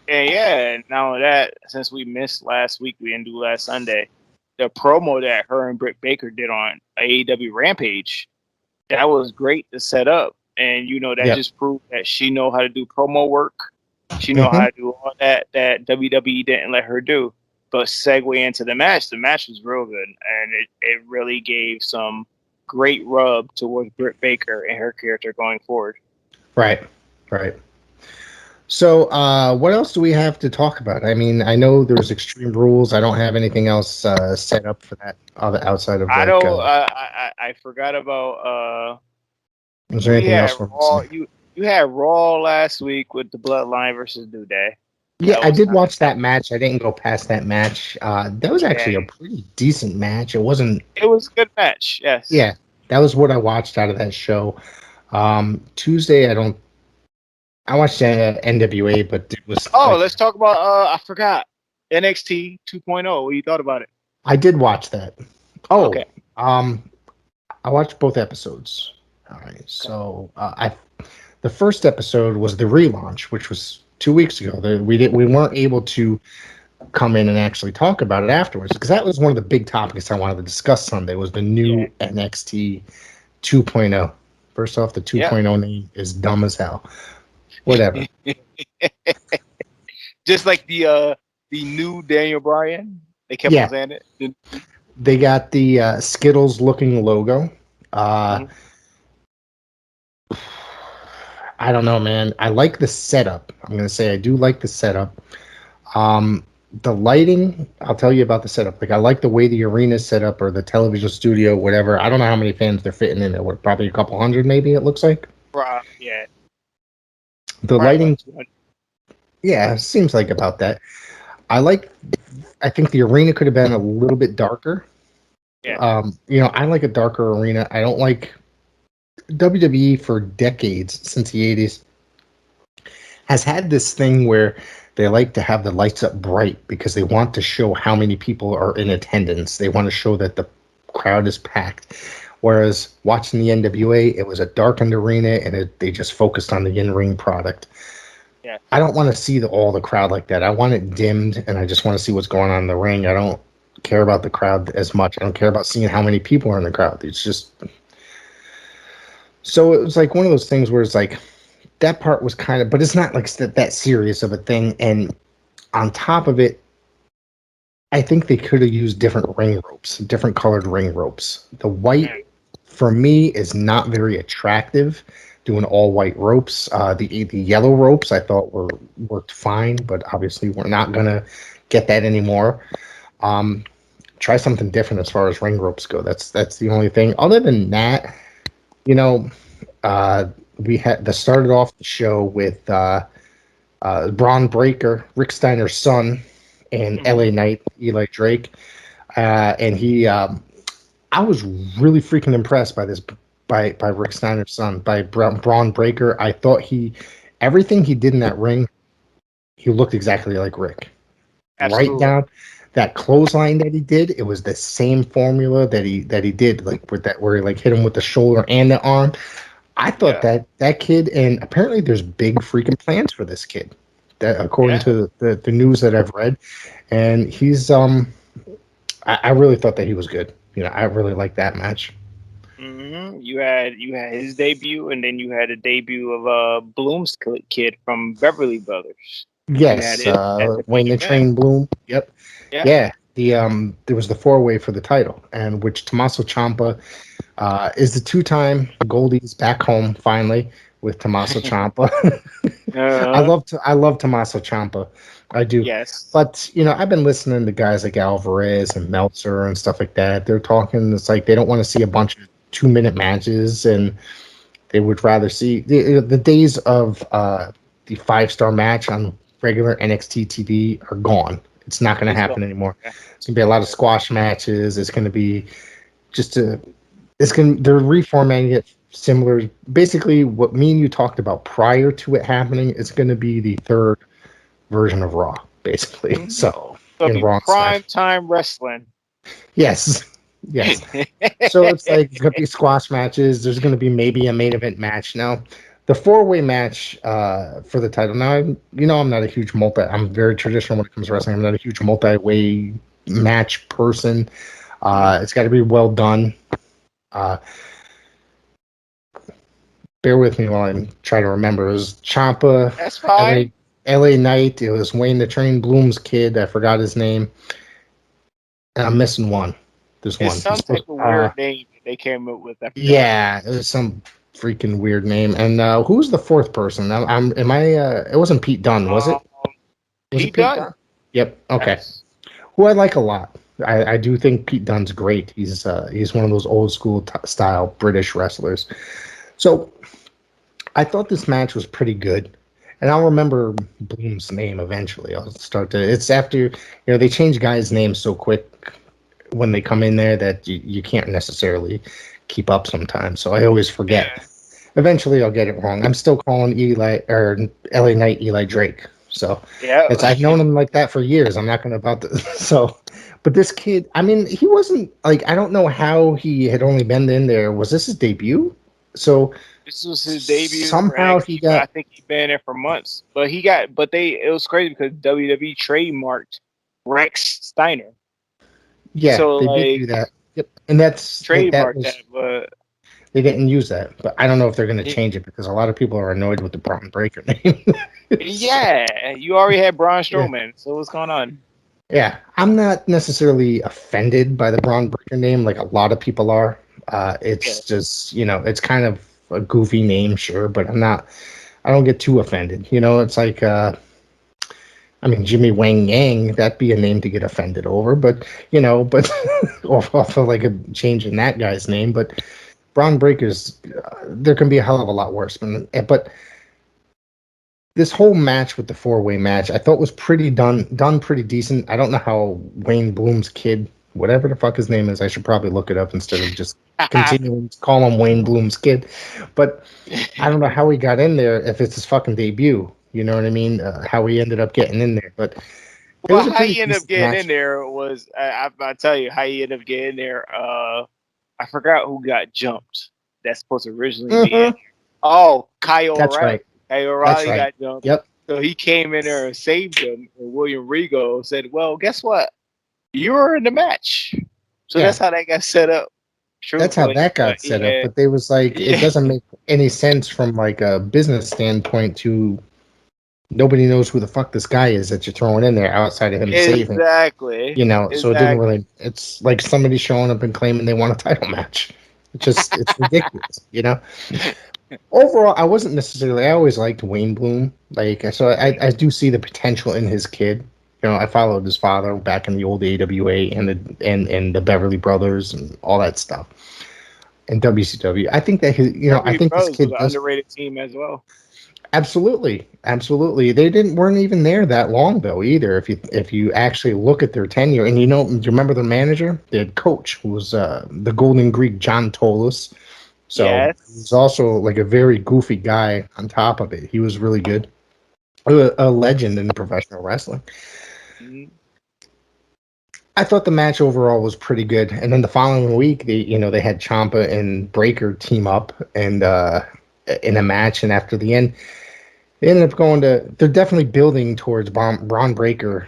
And not only that, since we missed last week, we didn't do last Sunday, the promo that her and Britt Baker did on AEW Rampage, that was great to set up. And, you know, that just proved that she know how to do promo work. She know how to do all that WWE didn't let her do. But segue into the match was real good. And it really gave some great rub towards Britt Baker and her character going forward. Right. So what else do we have to talk about? I mean, I know there's Extreme Rules. I don't have anything else set up for that outside of I don't. I forgot about. Is there anything else? You had Raw last week with the Bloodline versus New Day. Yeah, I did watch that match. I didn't go past that match. That was actually a pretty decent match. It wasn't. It was a good match. Yes. Yeah, that was what I watched out of that show. Tuesday, I watched NWA, but it was. Let's talk about. I forgot NXT 2.0. What you thought about it? I did watch that. Oh, okay. I watched both episodes. All right, so the first episode was the relaunch, which was 2 weeks ago. We weren't able to come in and actually talk about it afterwards because that was one of the big topics I wanted to discuss Sunday was the new NXT 2.0. First off, the 2.0 name is dumb as hell. Whatever. Just like the new Daniel Bryan, they kept on saying it. They got the Skittles looking logo. I don't know, man. I like the setup. I'm going to say I do like the setup. The lighting, I'll tell you about the setup. Like, I like the way the arena is set up or the television studio, whatever. I don't know how many fans they're fitting in there. What, probably a couple hundred, maybe, it looks like? Yeah. The lighting, it seems like about that. I think the arena could have been a little bit darker. Yeah. You know, I like a darker arena. I don't like WWE for decades, since the 80s, has had this thing where they like to have the lights up bright because they want to show how many people are in attendance. They want to show that the crowd is packed. Whereas watching the NWA, it was a darkened arena and they just focused on the in-ring product. Yeah. I don't want to see all the crowd like that. I want it dimmed and I just want to see what's going on in the ring. I don't care about the crowd as much. I don't care about seeing how many people are in the crowd. It's just... So it was like one of those things where it's like that part was kind of, but it's not like that serious of a thing. And on top of it, I think they could have used different ring ropes, different colored ring ropes. The white, for me, is not very attractive. Doing all white ropes, the yellow ropes I thought worked fine, but obviously we're not gonna get that anymore. Try something different as far as ring ropes go. That's the only thing. Other than that. You know, we started off the show with Braun Breaker, Rick Steiner's son, and LA Knight, Eli Drake, and he. I was really freaking impressed by Rick Steiner's son, by Braun Breaker. I thought everything he did in that ring, he looked exactly like Rick. Absolutely. Right down. That clothesline that he did, it was the same formula that he did, like where he like hit him with the shoulder and the arm. I thought that kid, and apparently there's big freaking plans for this kid. That according to the news that I've read, and he's I really thought that he was good. You know, I really liked that match. You had his debut, and then you had a debut of Bloom's kid from Beverly Brothers. You had Yes, it at the Wayne main the event. Train Bloom. Yep. Yeah. Yeah. There was the 4-way for the title, and which Tommaso Ciampa is the 2-time Goldie's back home finally with Tommaso Ciampa. Uh, I love Tommaso Ciampa. I do. yes. But I've been listening to guys like Alvarez and Meltzer and stuff like that. They're talking. It's like they don't want to see a bunch of 2-minute matches, and they would rather see the days of the 5-star match on regular NXT TV are gone. It's not going to happen anymore. Yeah. It's going to be a lot of squash matches. It's going to be just they're reformatting it similar. Basically, what me and you talked about prior to it happening is going to be the third version of Raw, basically. Mhm. So It'll in be Raw, prime time wrestling. yes. So it's like it's gonna be squash matches. There's gonna be maybe a main event match. Now, the 4-way match for the title. Now, I'm not a huge I'm very traditional when it comes to wrestling. I'm not a huge multi-way match person. It's got to be well done. Bear with me while I try to remember. It was Ciampa, That's fine. LA Knight. It was Wayne the Train Bloom's kid. I forgot his name. And I'm missing one. There's one. It's some type of weird name that they came up with. Yeah, it was some freaking weird name. And who's the fourth person? It wasn't Pete Dunne, was it? Was Pete Dunne. Yep. Okay. Yes. Who I like a lot. I do think Pete Dunne's great. He's one of those old school style British wrestlers. So I thought this match was pretty good. And I'll remember Bloom's name eventually. I'll start to. It's after they change guys' names so quick when they come in there that you can't necessarily keep up sometimes. So I always forget. Yeah. Eventually, I'll get it wrong. I'm still calling LA Knight Eli Drake. So yeah, I've known him like that for years. I'm not going to about this. So, but this kid, I mean, he wasn't like, I don't know how he had only been in there. Was this his debut? So this was his debut. Somehow he got. I think he'd been there for months, but it was crazy because WWE trademarked Rex Steiner. Yeah, so, they did do that. Yep, and that's trademarked that, but they didn't use that. But I don't know if they're going to change it because a lot of people are annoyed with the Braun Breaker name. Yeah, you already had Braun Strowman. Yeah. So what's going on? Yeah, I'm not necessarily offended by the Braun Breaker name like a lot of people are. It's just it's kind of a goofy name, sure, but I don't get too offended. It's like Jimmy Wang Yang, that'd be a name to get offended over, but also like a change in that guy's name. But Braun Breakers, there can be a hell of a lot worse. But this whole match with the 4-way match, I thought was done pretty decent. I don't know how Wayne Bloom's kid, whatever the fuck his name is, I should probably look it up instead of just continuing to call him Wayne Bloom's kid. But I don't know how he got in there if it's his fucking debut. You know what I mean? How he ended up getting in there. But how he ended up getting in there was, I'll tell you how he ended up getting there. I forgot who got jumped. That's supposed to originally be in. Oh, Kyle O'Reilly. Right. Kyle O'Reilly got jumped. Yep. So he came in there and saved him. And William Regal said, well, guess what? You were in the match. So that's how that got set up. That's how that got set up. But they was like, it doesn't make any sense from like a business standpoint to nobody knows who the fuck this guy is that you're throwing in there outside of him saving. Exactly. So it didn't really, it's like somebody showing up and claiming they won a title match. It's ridiculous, Overall, I wasn't necessarily, I always liked Wayne Bloom. So I do see the potential in his kid. I followed his father back in the old AWA and the Beverly Brothers and all that stuff. And WCW. I think that I think this kid was an underrated team as well. Absolutely. They weren't even there that long though either. If you actually look at their tenure, and do you remember their manager, their coach, who was the Golden Greek John Tolos. So he was also like a very goofy guy on top of it. He was really good, a legend in professional wrestling. Mm-hmm. I thought the match overall was pretty good, and then the following week, they had Ciampa and Breaker team up and in a match, and after the end. They ended up they're definitely building towards Braun Breaker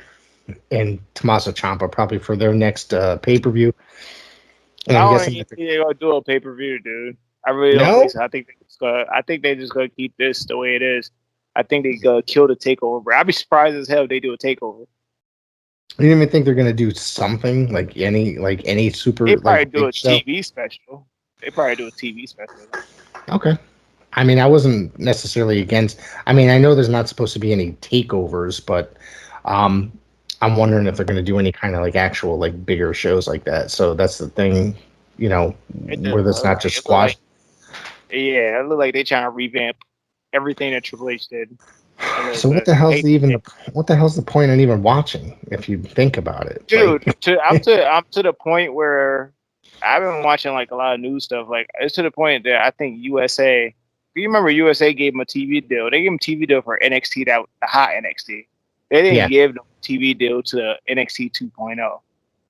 and Tommaso Ciampa probably for their next pay-per-view. And I I'm don't guessing even that think they're gonna do a pay per view, dude. I really don't no, think so. I think they just gonna keep this the way it is. I think they gonna kill the takeover. Bro. I'd be surprised as hell if they do a takeover. I didn't even think they're gonna do something like any They super probably like do big a show. TV special. They probably do a TV special. Okay. I mean, I wasn't necessarily against. I mean, I know there's not supposed to be any takeovers, but um, I'm wondering if they're going to do any kind of like actual like bigger shows like that. So that's the thing, you know, It where doesn't that's look not like just it. Look squash. like it look like they trying to revamp everything that Triple H did a little So what bit. the I hell's hate the even it. what the hell's the point in even watching if you think about it? Dude. Like, I'm to the point where I've been watching like a lot of new stuff. Like it's to the point that I think USA. Do you remember USA gave them a TV deal? They gave them a TV deal for NXT, that the hot NXT. They didn't yeah, give them a TV deal to NXT 2.0. so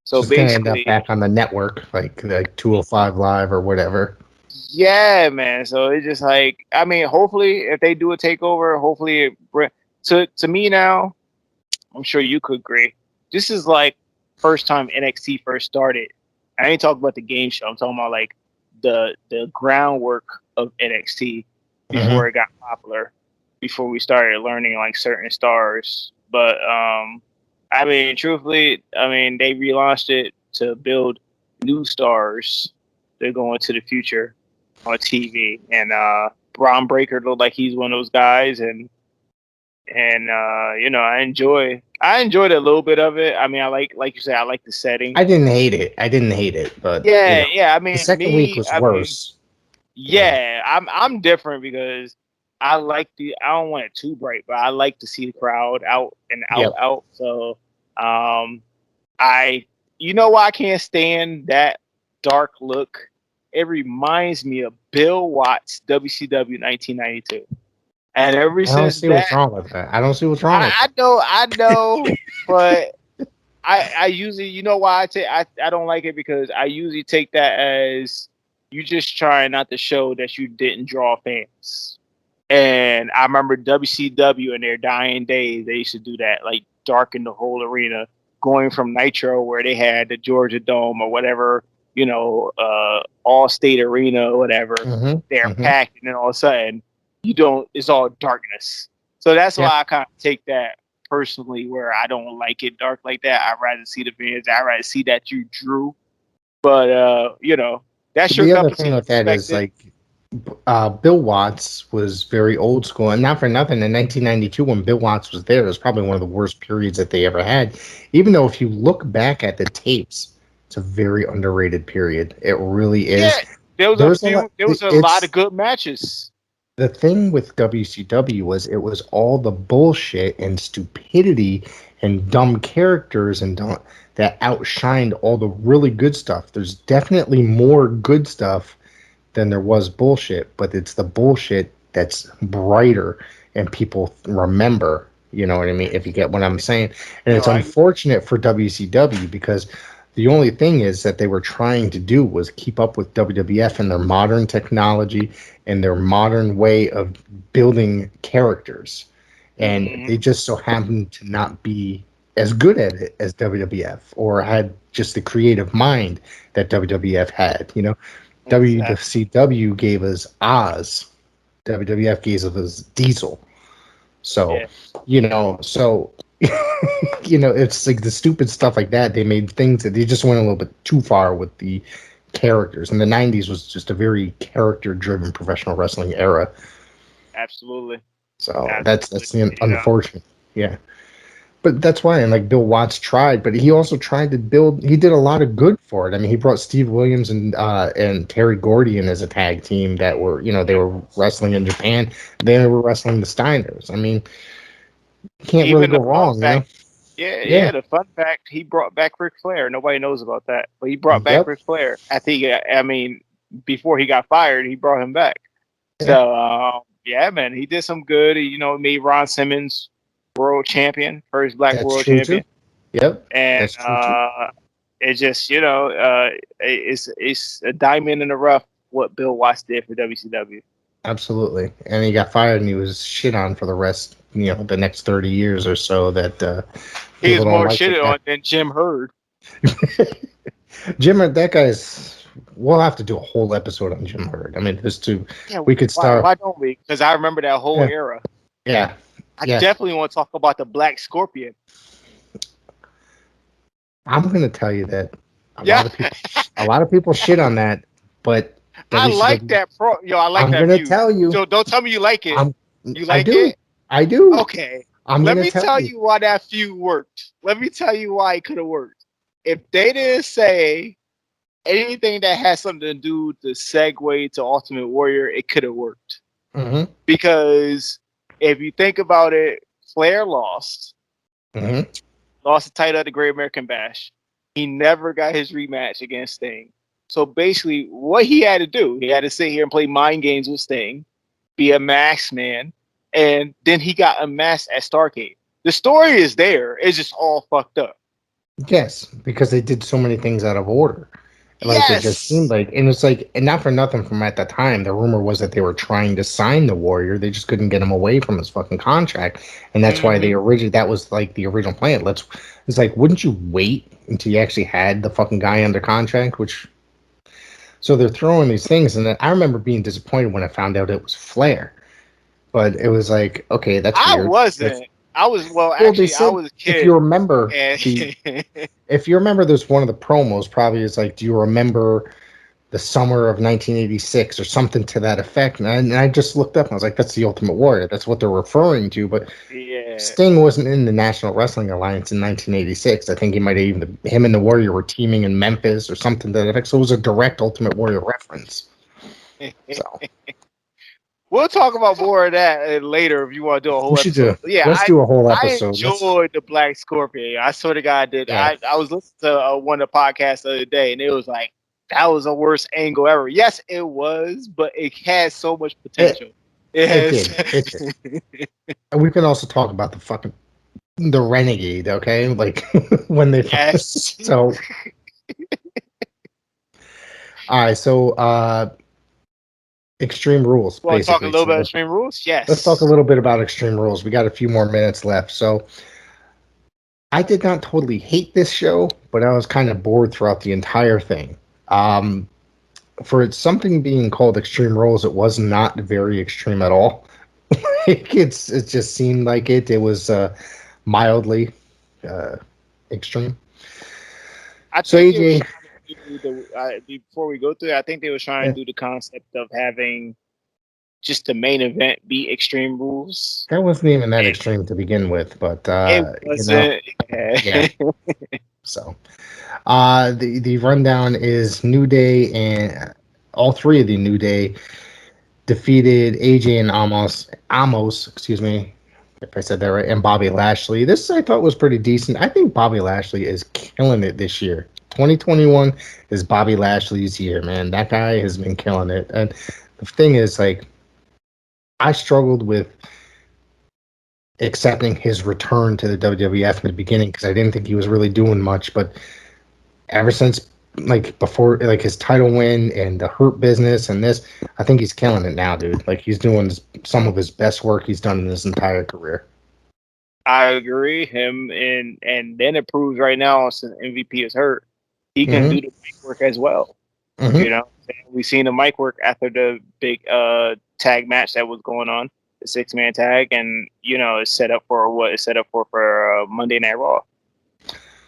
So it's going to end up basically, back on the network, like 205 Live or whatever. yeah, man. So it's just like, I mean, hopefully, if they do a takeover, hopefully, to me now, I'm sure you could agree. This is like first time NXT first started. I ain't talking about the game show. I'm talking about like the groundwork of NXT before Mhm. it got popular, before we started learning like certain stars. But I mean, truthfully, I mean they relaunched it to build new stars. They're going to the future on TV, and Braun Breaker looked like he's one of those guys, and you know, I enjoyed a little bit of it. I mean, like you said, I like the setting. I didn't hate it. I didn't hate it, but you Yeah, know, yeah. I the mean, second week was I mean, worse. Yeah. yeah. I'm different because I don't want it too bright, but I like to see the crowd out and Yep. out. So, um, I you know why I can't stand that dark look? It reminds me of Bill Watts WCW 1992, and ever I don't since see what's that. wrong with that. I don't see what's wrong with I know, but I usually, you know why I don't like it, because I usually take that as you just trying not to show that you didn't draw fans. And I remember WCW in their dying days, they used to do that, like darken the whole arena, going from Nitro where they had the Georgia Dome or whatever, you know, all state arena or whatever. it. Hmm. They're Hmm. packed, and then all of a sudden it's all darkness. So that's Yeah. why I kind of take that personally, where I don't like it dark like that. I'd rather see the fans. I'd rather see that you drew. But you know, that's But your the cup other of thing tea. with that is Respected. like Bill Watts was very old school, and not for nothing. In 1992, when Bill Watts was there, it was probably one of the worst periods that they ever had. Even though, if you look back at the tapes, it's a very underrated period. It really is. Yeah, there was a There's a lot. few. There was a lot It's of good matches. the thing with WCW was it was all the bullshit and stupidity and dumb characters and that outshined all the really good stuff. There's definitely more good stuff than there was bullshit, but it's the bullshit that's brighter and people remember. You know what I mean? If you get what I'm saying. And No, it's unfortunate for WCW because the only thing is that they were trying to do was keep up with WWF and their modern technology and their modern way of building characters. And they just so happened to not be as good at it as WWF or had just the creative mind that WWF had. You know, exactly. WCW gave us Oz, WWF gave us Diesel. So, Yeah, so it's like the stupid stuff like that. They made things that they just went a little bit too far with the characters. And the 90s was just a very character driven professional wrestling era. absolutely, So that's absolutely. the You know, unfortunate. Yeah. But that's why, and like Bill Watts tried, but he also tried to build. He did a lot of good for it. I mean, he brought Steve Williams and Terry Gordy in as a tag team that were, they were wrestling in Japan. They were wrestling the Steiners. I mean, you can't really even go the fun wrong, fact. Yeah, Yeah. yeah. The fun fact, he brought back Ric Flair. Nobody knows about that, but he brought back Yep. Ric Flair. I mean, before he got fired, he brought him back. Yeah. So yeah, man, he did some good. He, made Ron Simmons world champion, first black That's world true too. champion, Yep. and That's true too. it just it's a diamond in the rough what Bill Watts did for WCW. Absolutely. And he got fired and he was shit on for the rest, the next 30 years or so that He people was don't more like the shitted guy. on than Jim Herd. Jim, that guy's we'll have to do a whole episode on Jim Herd. I mean, there's two. Yeah, We could start. Why don't we? Because I remember that whole Yeah. era. Yeah. I definitely want to talk about the Black Scorpion. I'm going to tell you that a lot of people shit on that, but I like that I like I'm that gonna view. tell you. So don't tell me you like it. You like I do. it? I do. Okay. Let me tell you why that feud worked. Let me tell you why it could have worked. If they didn't say anything that has something to do with the segue to Ultimate Warrior, it could have worked. Mm-hmm. Because if you think about it, Flair lost. Mm-hmm. Lost the title at the Great American Bash. He never got his rematch against Sting. So basically, what he had to do, he had to sit here and play mind games with Sting, be a masked man, and then he got unmasked at Starrcade. The story is there. It's just all fucked up. Yes, because they did so many things out of order. Like it just seemed like, and it's like, and not for nothing from at the time, the rumor was that they were trying to sign the Warrior. They just couldn't get him away from his fucking contract. And that's why that was like the original plan. It's like, wouldn't you wait until you actually had the fucking guy under contract? So they're throwing these things. And then I remember being disappointed when I found out it was Flair. But it was like, okay, that's weird. I wasn't. I was, actually, I was a kid. If you remember, if you remember, there's one of the promos probably is like, do you remember the summer of 1986 or something to that effect? And I just looked up and I was like, that's the Ultimate Warrior. That's what they're referring to. But Sting wasn't in the National Wrestling Alliance in 1986. I think he might have him and the Warrior were teaming in Memphis or something to that effect. So it was a direct Ultimate Warrior reference. So. We'll talk about more of that later if you want to do a whole episode. Let's do a whole episode. I enjoyed the Black Scorpion. I swear to God, I did. Yeah. I was listening to one of the podcasts the other day, and it was like, that was the worst angle ever. Yes, it was, but it has so much potential. It did. And we can also talk about the Renegade, okay? Like, when they... Yes. So... All right, so... Extreme Rules. Want to talk a little bit about Extreme Rules? Yes. Let's talk a little bit about Extreme Rules. We got a few more minutes left. So I did not totally hate this show, but I was kind of bored throughout the entire thing. For something being called Extreme Rules, it was not very extreme at all. It just seemed like it. It was mildly extreme. So AJ... before we go through it, I think they were trying to do the concept of having just the main event be Extreme Rules. That wasn't even that extreme to begin with, but it wasn't. Yeah. So the rundown is New Day, and all three of the New Day defeated AJ and Amos, excuse me, if I said that right, and Bobby Lashley. This I thought was pretty decent. I think Bobby Lashley is killing it this year. 2021 is Bobby Lashley's year, man. That guy has been killing it. And the thing is, like, I struggled with accepting his return to the WWF in the beginning because I didn't think he was really doing much. But ever since, like, before, like, his title win and the Hurt Business and this, I think he's killing it now, dude. Like, he's doing some of his best work he's done in his entire career. I agree. Him and then it proves right now since MVP is hurt, he can do the mic work as well. You know, we've seen the mic work after the big tag match that was going on, the 6-man tag, and you know, it's set up for what it's set up for Monday Night Raw.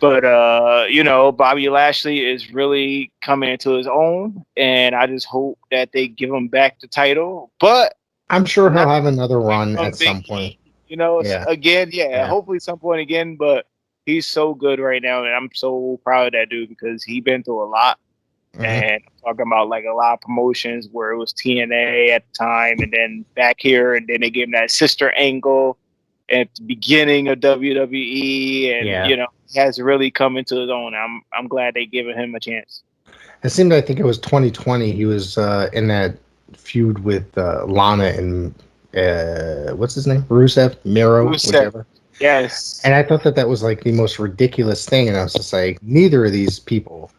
But you know, Bobby Lashley is really coming into his own, and I just hope that they give him back the title. But I'm sure he'll have another run at some point. You know, again, hopefully some point again, but he's so good right now, and I'm so proud of that dude because he's been through a lot. And I'm talking about like a lot of promotions where it was TNA at the time, and then back here, and then they gave him that sister angle at the beginning of WWE, and you know, he has really come into his own. I'm glad they given him a chance. It seemed, I think it was 2020, he was in that feud with Lana and what's his name? Rusev? Whichever. Yes. And I thought that was like the most ridiculous thing, and I was just like, neither of these people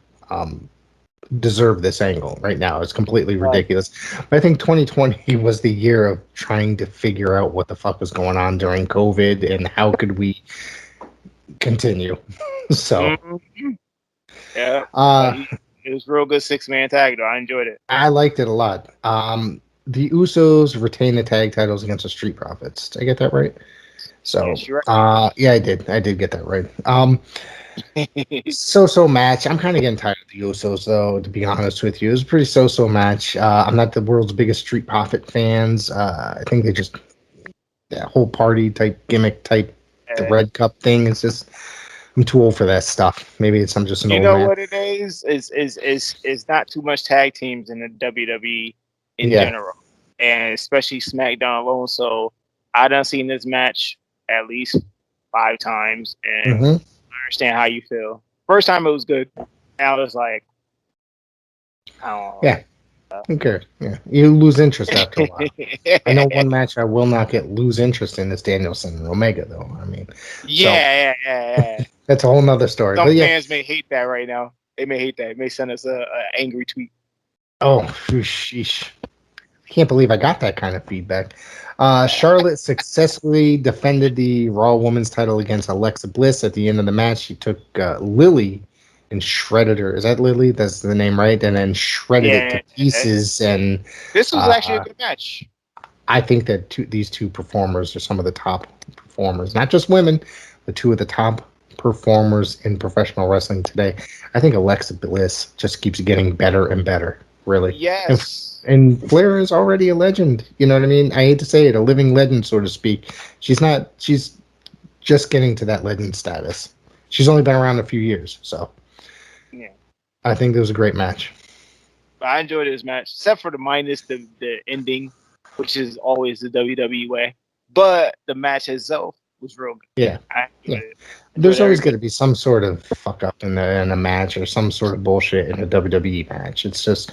deserve this angle right now. It's completely ridiculous. But I think 2020 was the year of trying to figure out what the fuck was going on during COVID and how could we continue. So yeah. It was real good 6-man tag though. I enjoyed it. I liked it a lot. The Usos retained the tag titles against the Street Profits. Did I get that right? So, Yes, you're right. yeah, I did. I did get that right. So match. I'm kind of getting tired of the Usos, though. To be honest with you, it was a pretty so match. I'm not the world's biggest Street Profit fans. I think they just that whole party type gimmick type the Red Cup thing is just. I'm too old for that stuff. Maybe I'm just an old man. You know what it is? Is not too much tag teams in the WWE in general, and especially SmackDown alone. So I done seen this match at least 5 times, and I understand how you feel. First time it was good. Now it's like, I don't know. Yeah. Okay. Yeah. You lose interest after a while. I know one match I will not lose interest in is Danielson and Omega, though. I mean, Yeah. That's a whole nother story. Some but fans may hate that right now. They may hate that. They may send us a angry tweet. Oh, sheesh. I can't believe I got that kind of feedback. Charlotte successfully defended the Raw Women's title against Alexa Bliss. At the end of the match, she took Lily and shredded her. Is that Lily? That's the name, right? And then shredded it to pieces. And this was actually a good match. I think that these two performers are some of the top performers, not just women, but 2 of the top performers in professional wrestling today. I think Alexa Bliss just keeps getting better and better, really. Yes. And Flair is already a legend. You know what I mean? I hate to say it, a living legend, so to speak. She's just getting to that legend status. She's only been around a few years, so. Yeah. I think it was a great match. I enjoyed this match, except for the minus the ending, which is always the WWE way. But the match itself was real good. Yeah. There's always going to be some sort of fuck up in a match or some sort of bullshit in a WWE match. It's just,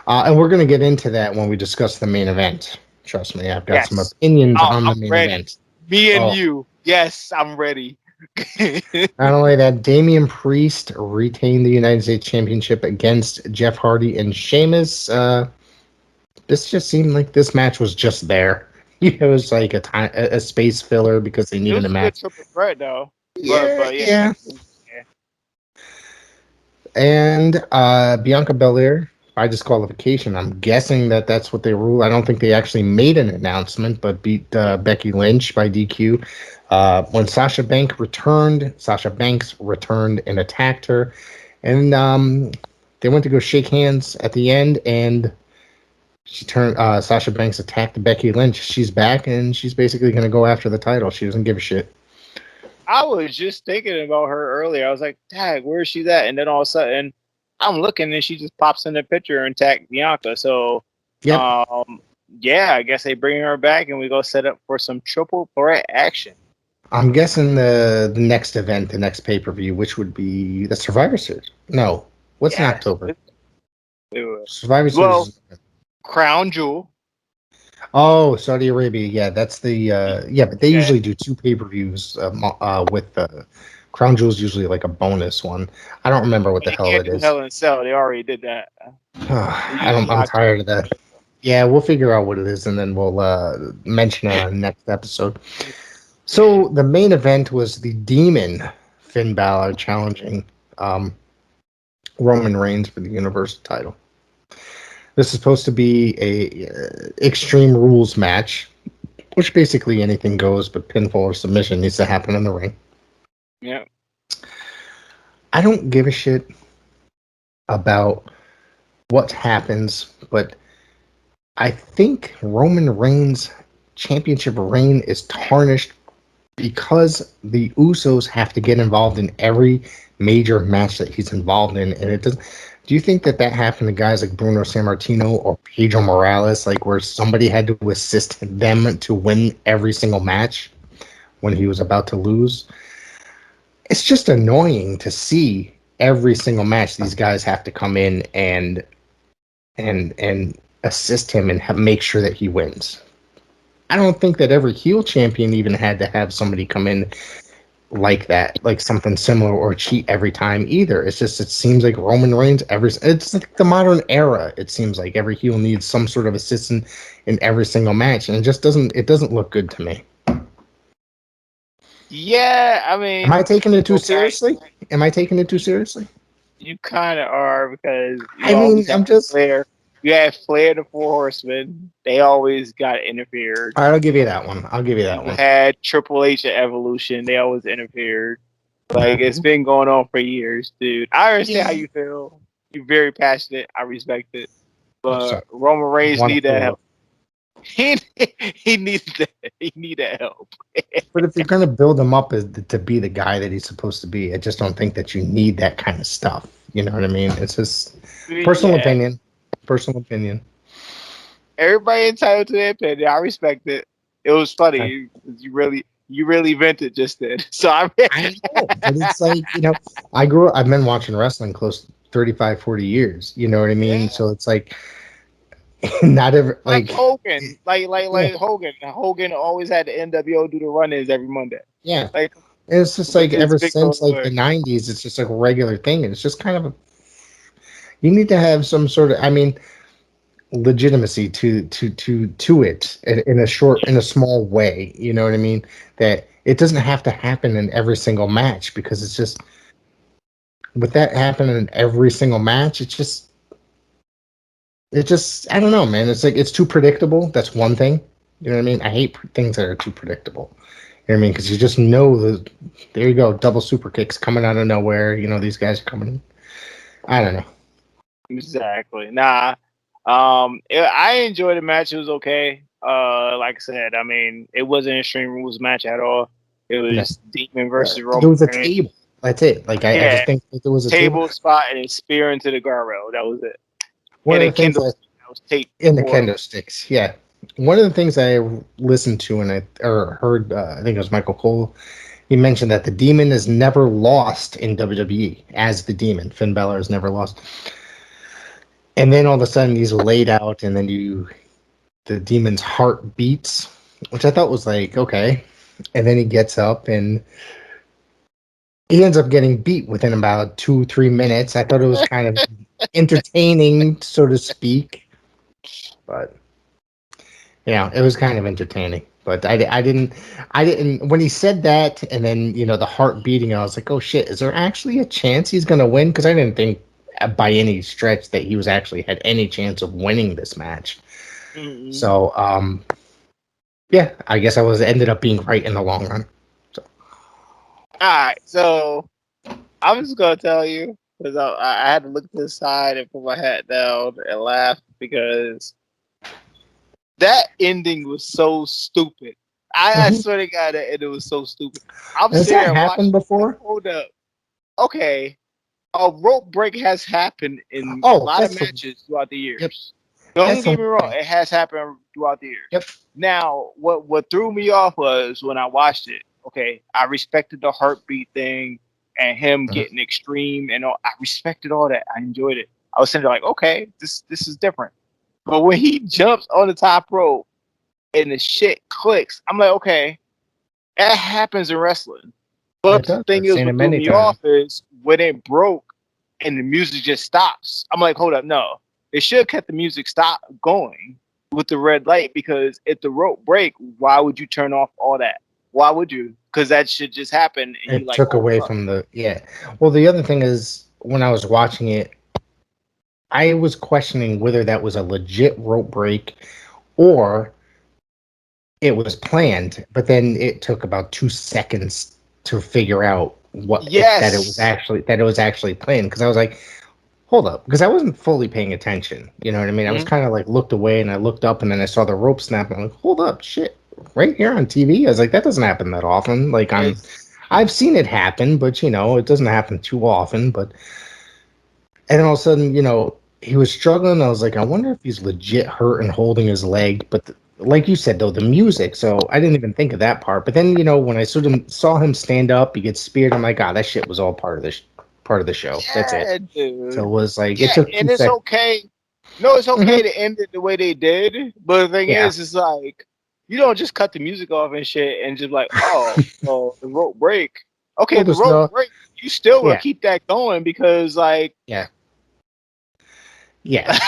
and we're going to get into that when we discuss the main event. Trust me, I've got some opinions on the main event. Me and you. Yes, I'm ready. Not only that, Damian Priest retained the United States Championship against Jeff Hardy and Sheamus. This just seemed like this match was just there. It was like a space filler because they needed a match. It was a triple threat, though. Yeah. And Bianca Belair by disqualification. I'm guessing that's what they rule. I don't think they actually made an announcement, but beat Becky Lynch by DQ. When Sasha Banks returned and attacked her, and they went to go shake hands at the end, and Sasha Banks attacked Becky Lynch. She's back, and she's basically going to go after the title. She doesn't give a shit. I was just thinking about her earlier. I was like, "Tag, where is she at?" And then all of a sudden, I'm looking, and she just pops in the picture and tagged Bianca. So, yeah, I guess they bring her back, and we go set up for some triple threat action. I'm guessing the next event, the next pay-per-view, which would be the Survivor Series. No, what's in October? Survivor Series. Well, Crown Jewel. Oh, Saudi Arabia. Yeah, that's the but they usually do 2 pay-per-views with Crown Jewel's usually like a bonus one. I don't remember what the hell it is. Hell in a Cell. They already did that. I'm tired of that. Yeah, we'll figure out what it is and then we'll mention it on the next episode. So the main event was the Demon Finn Balor challenging Roman Reigns for the Universal title. This is supposed to be a Extreme Rules match, which basically anything goes, but pinfall or submission needs to happen in the ring. Yeah. I don't give a shit about what happens, but I think Roman Reigns' championship reign is tarnished because the Usos have to get involved in every major match that he's involved in, and it doesn't. Do you think that happened to guys like Bruno Sammartino or Pedro Morales, like where somebody had to assist them to win every single match when he was about to lose? It's just annoying to see every single match these guys have to come in and assist him and make sure that he wins. I don't think that every heel champion even had to have somebody come in like that, like something similar or cheat every time either. It seems like Roman Reigns it's like the modern era. It seems like every heel needs some sort of assistant in every single match, and it doesn't look good to me. Yeah, I mean, am I taking it too seriously? You kind of are because I mean, I'm just. Flair. You had Flair, the Four Horsemen. They always got interfered. I'll give you that one. I'll give you that You one. had Triple H at Evolution. They always interfered. Like it's been going on for years, dude. I understand how you feel. You're very passionate. I respect it. But Roman Reigns need that help. He needs that. He need that help. But if you're gonna build him up as to be the guy that he's supposed to be, I just don't think that you need that kind of stuff. You know what I mean? It's just personal opinion. Personal opinion. Everybody entitled to their opinion. I respect it. It was funny. You really vented just then. So I know, but it's like, I've been watching wrestling close to 35, 40 years. You know what I mean? Yeah. So it's like not every like Hogan. Like Hogan. Hogan always had the NWO do the run-ins every Monday. Yeah. Like it's just like ever since like the 90s, it's just like a regular thing. And it's just kind of you need to have some sort of legitimacy to it in a small way. You know what I mean? That it doesn't have to happen in every single match, because it's just with that happening in every single match, it just I don't know, man. It's like it's too predictable. That's one thing. You know what I mean? I hate things that are too predictable. You know what I mean? Because you just know there you go, double super kicks coming out of nowhere. These guys are coming in. I don't know. Exactly. Nah. I enjoyed the match. It was okay. Like I said, I mean, it wasn't an Extreme Rules match at all. It was Demon versus Roman. There was a table. That's it. Like I just think that there was a table spot and a spear into the guardrail. That was it. One of the things that was taped in the kendo sticks. Yeah. One of the things I listened to and I heard, I think it was Michael Cole. He mentioned that the Demon has never lost in WWE as the Demon. Finn Balor has never lost. And then all of a sudden he's laid out, and then the Demon's heart beats, which I thought was like, okay. And then he gets up and he ends up getting beat within about 2-3 minutes. I thought it was kind of entertaining, so to speak. But it was kind of entertaining. But I didn't when he said that, and then the heart beating, I was like, oh shit, is there actually a chance he's gonna win? Because I didn't think by any stretch that he was actually had any chance of winning this match. Mm-hmm. So I guess I ended up being right in the long run. So. All right, so I'm just gonna tell you, because I had to look to the side and put my hat down and laugh, because that ending was so stupid. I swear to God, that ending was so stupid. Has that happened before? Hold up. Okay. A rope break has happened in a lot of matches throughout the years. Yep. Don't get me wrong, it has happened throughout the years. Yep. Now, what threw me off was when I watched it, okay, I respected the heartbeat thing and him getting extreme and all. I respected all that. I enjoyed it. I was sitting there like, okay, this is different. But when he jumps on the top rope and the shit clicks, I'm like, okay, that happens in wrestling. But the thing is, what threw me off is when it broke and the music just stops. I'm like, hold up, no. It should have kept the music stop going with the red light, because if the rope break, why would you turn off all that? Why would you? Because that should just happen. And it took away from the Well, the other thing is, when I was watching it, I was questioning whether that was a legit rope break or it was planned, but then it took about 2 seconds to figure out that it was actually planned, because I was like, hold up, because I wasn't fully paying attention. You know what I mean? I was kind of like looked away, and I looked up, and then I saw the rope snap, and I'm like, hold up, shit, right here on TV. I was like, that doesn't happen that often. Like I've seen it happen, but it doesn't happen too often. But and then all of a sudden, he was struggling. I was like, I wonder if he's legit hurt and holding his leg. But like you said, though, the music. So I didn't even think of that part. But then, when I saw him stand up, he gets speared. I'm like, God, that shit was all part of the show. Yeah, that's it. Dude. So it was like, it took 2 seconds. Okay. No, it's okay to end it the way they did. But the thing is, it's like, you don't just cut the music off and shit and just like, the rope break. Okay, well, the rope break. You still will keep that going, because like, there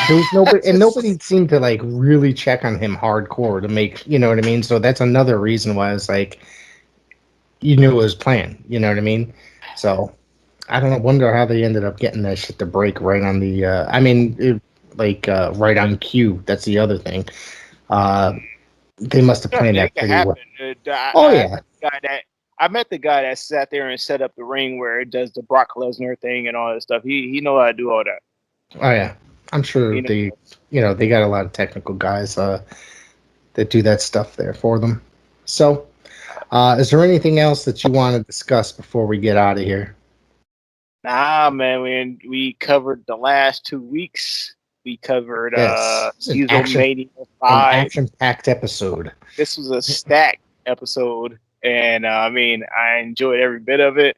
was nobody, and nobody seemed to like really check on him hardcore to make, you know what I mean? So that's another reason why it's like, you knew it was planned, you know what I mean? So I don't know. Wonder how they ended up getting that shit to break right on the. Right on cue. That's the other thing. They must have planned It that can pretty well. happen. Oh yeah, I met the guy that sat there and set up the ring where it does the Brock Lesnar thing and all that stuff. He know how to do all that. oh yeah. I'm sure He know- they got a lot of technical guys that do that stuff there for them. So, is there anything else that you want to discuss before we get out of here? Nah, man. We covered the last 2 weeks. We covered Yes, it's Dieselmania an 5. action-packed episode. This was a stacked episode, and I enjoyed every bit of it.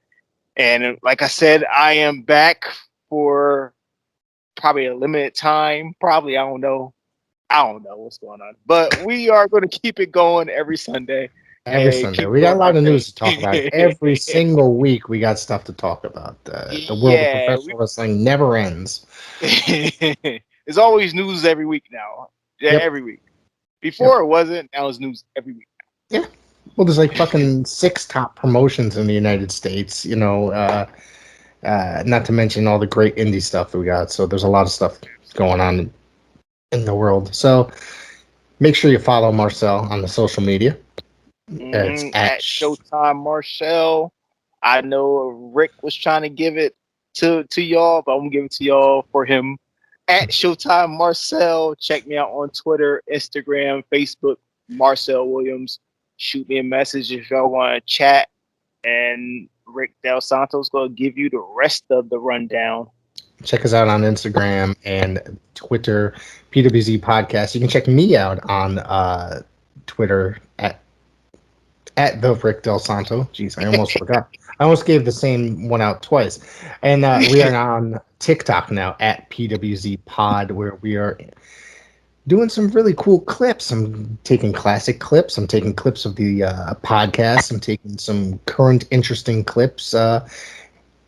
And like I said, I am back for probably a limited time. Probably, I don't know what's going on, but we are going to keep it going every Sunday. Every and Sunday, keep we got a doing our lot of news to talk about. thing. Every single week, we got stuff to talk about. The world of Yeah, professional wrestling never ends. There's always news every week now. Yeah, Yep. every week. Before it wasn't. Now it's news every week. Yeah. Well, there's like fucking 6 top promotions in the United States. Not to mention all the great indie stuff that we got. So there's a lot of stuff going on in the world. So make sure you follow Marcel on the social media. It's At Showtime Marcel. I know Rick was trying to give it to y'all, but I'm gonna give it to y'all for him. At Showtime Marcel. Check me out on Twitter, Instagram, Facebook, Marcel Williams. Shoot me a message if y'all want to chat. And Rick Del Santos gonna give you the rest of the rundown. Check us out on Instagram and Twitter, PWZ Podcast. You can check me out on Twitter at the Rick Del Santo. Jeez, I almost forgot. I almost gave the same one out twice. And we are on TikTok now at PWZ Pod, where we are doing some really cool clips. I'm taking classic clips. I'm taking clips of the podcast. I'm taking some current interesting clips.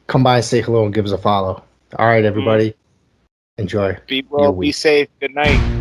Come by, say hello, and give us a follow. All right, everybody. Enjoy. Be well, be safe. Good night.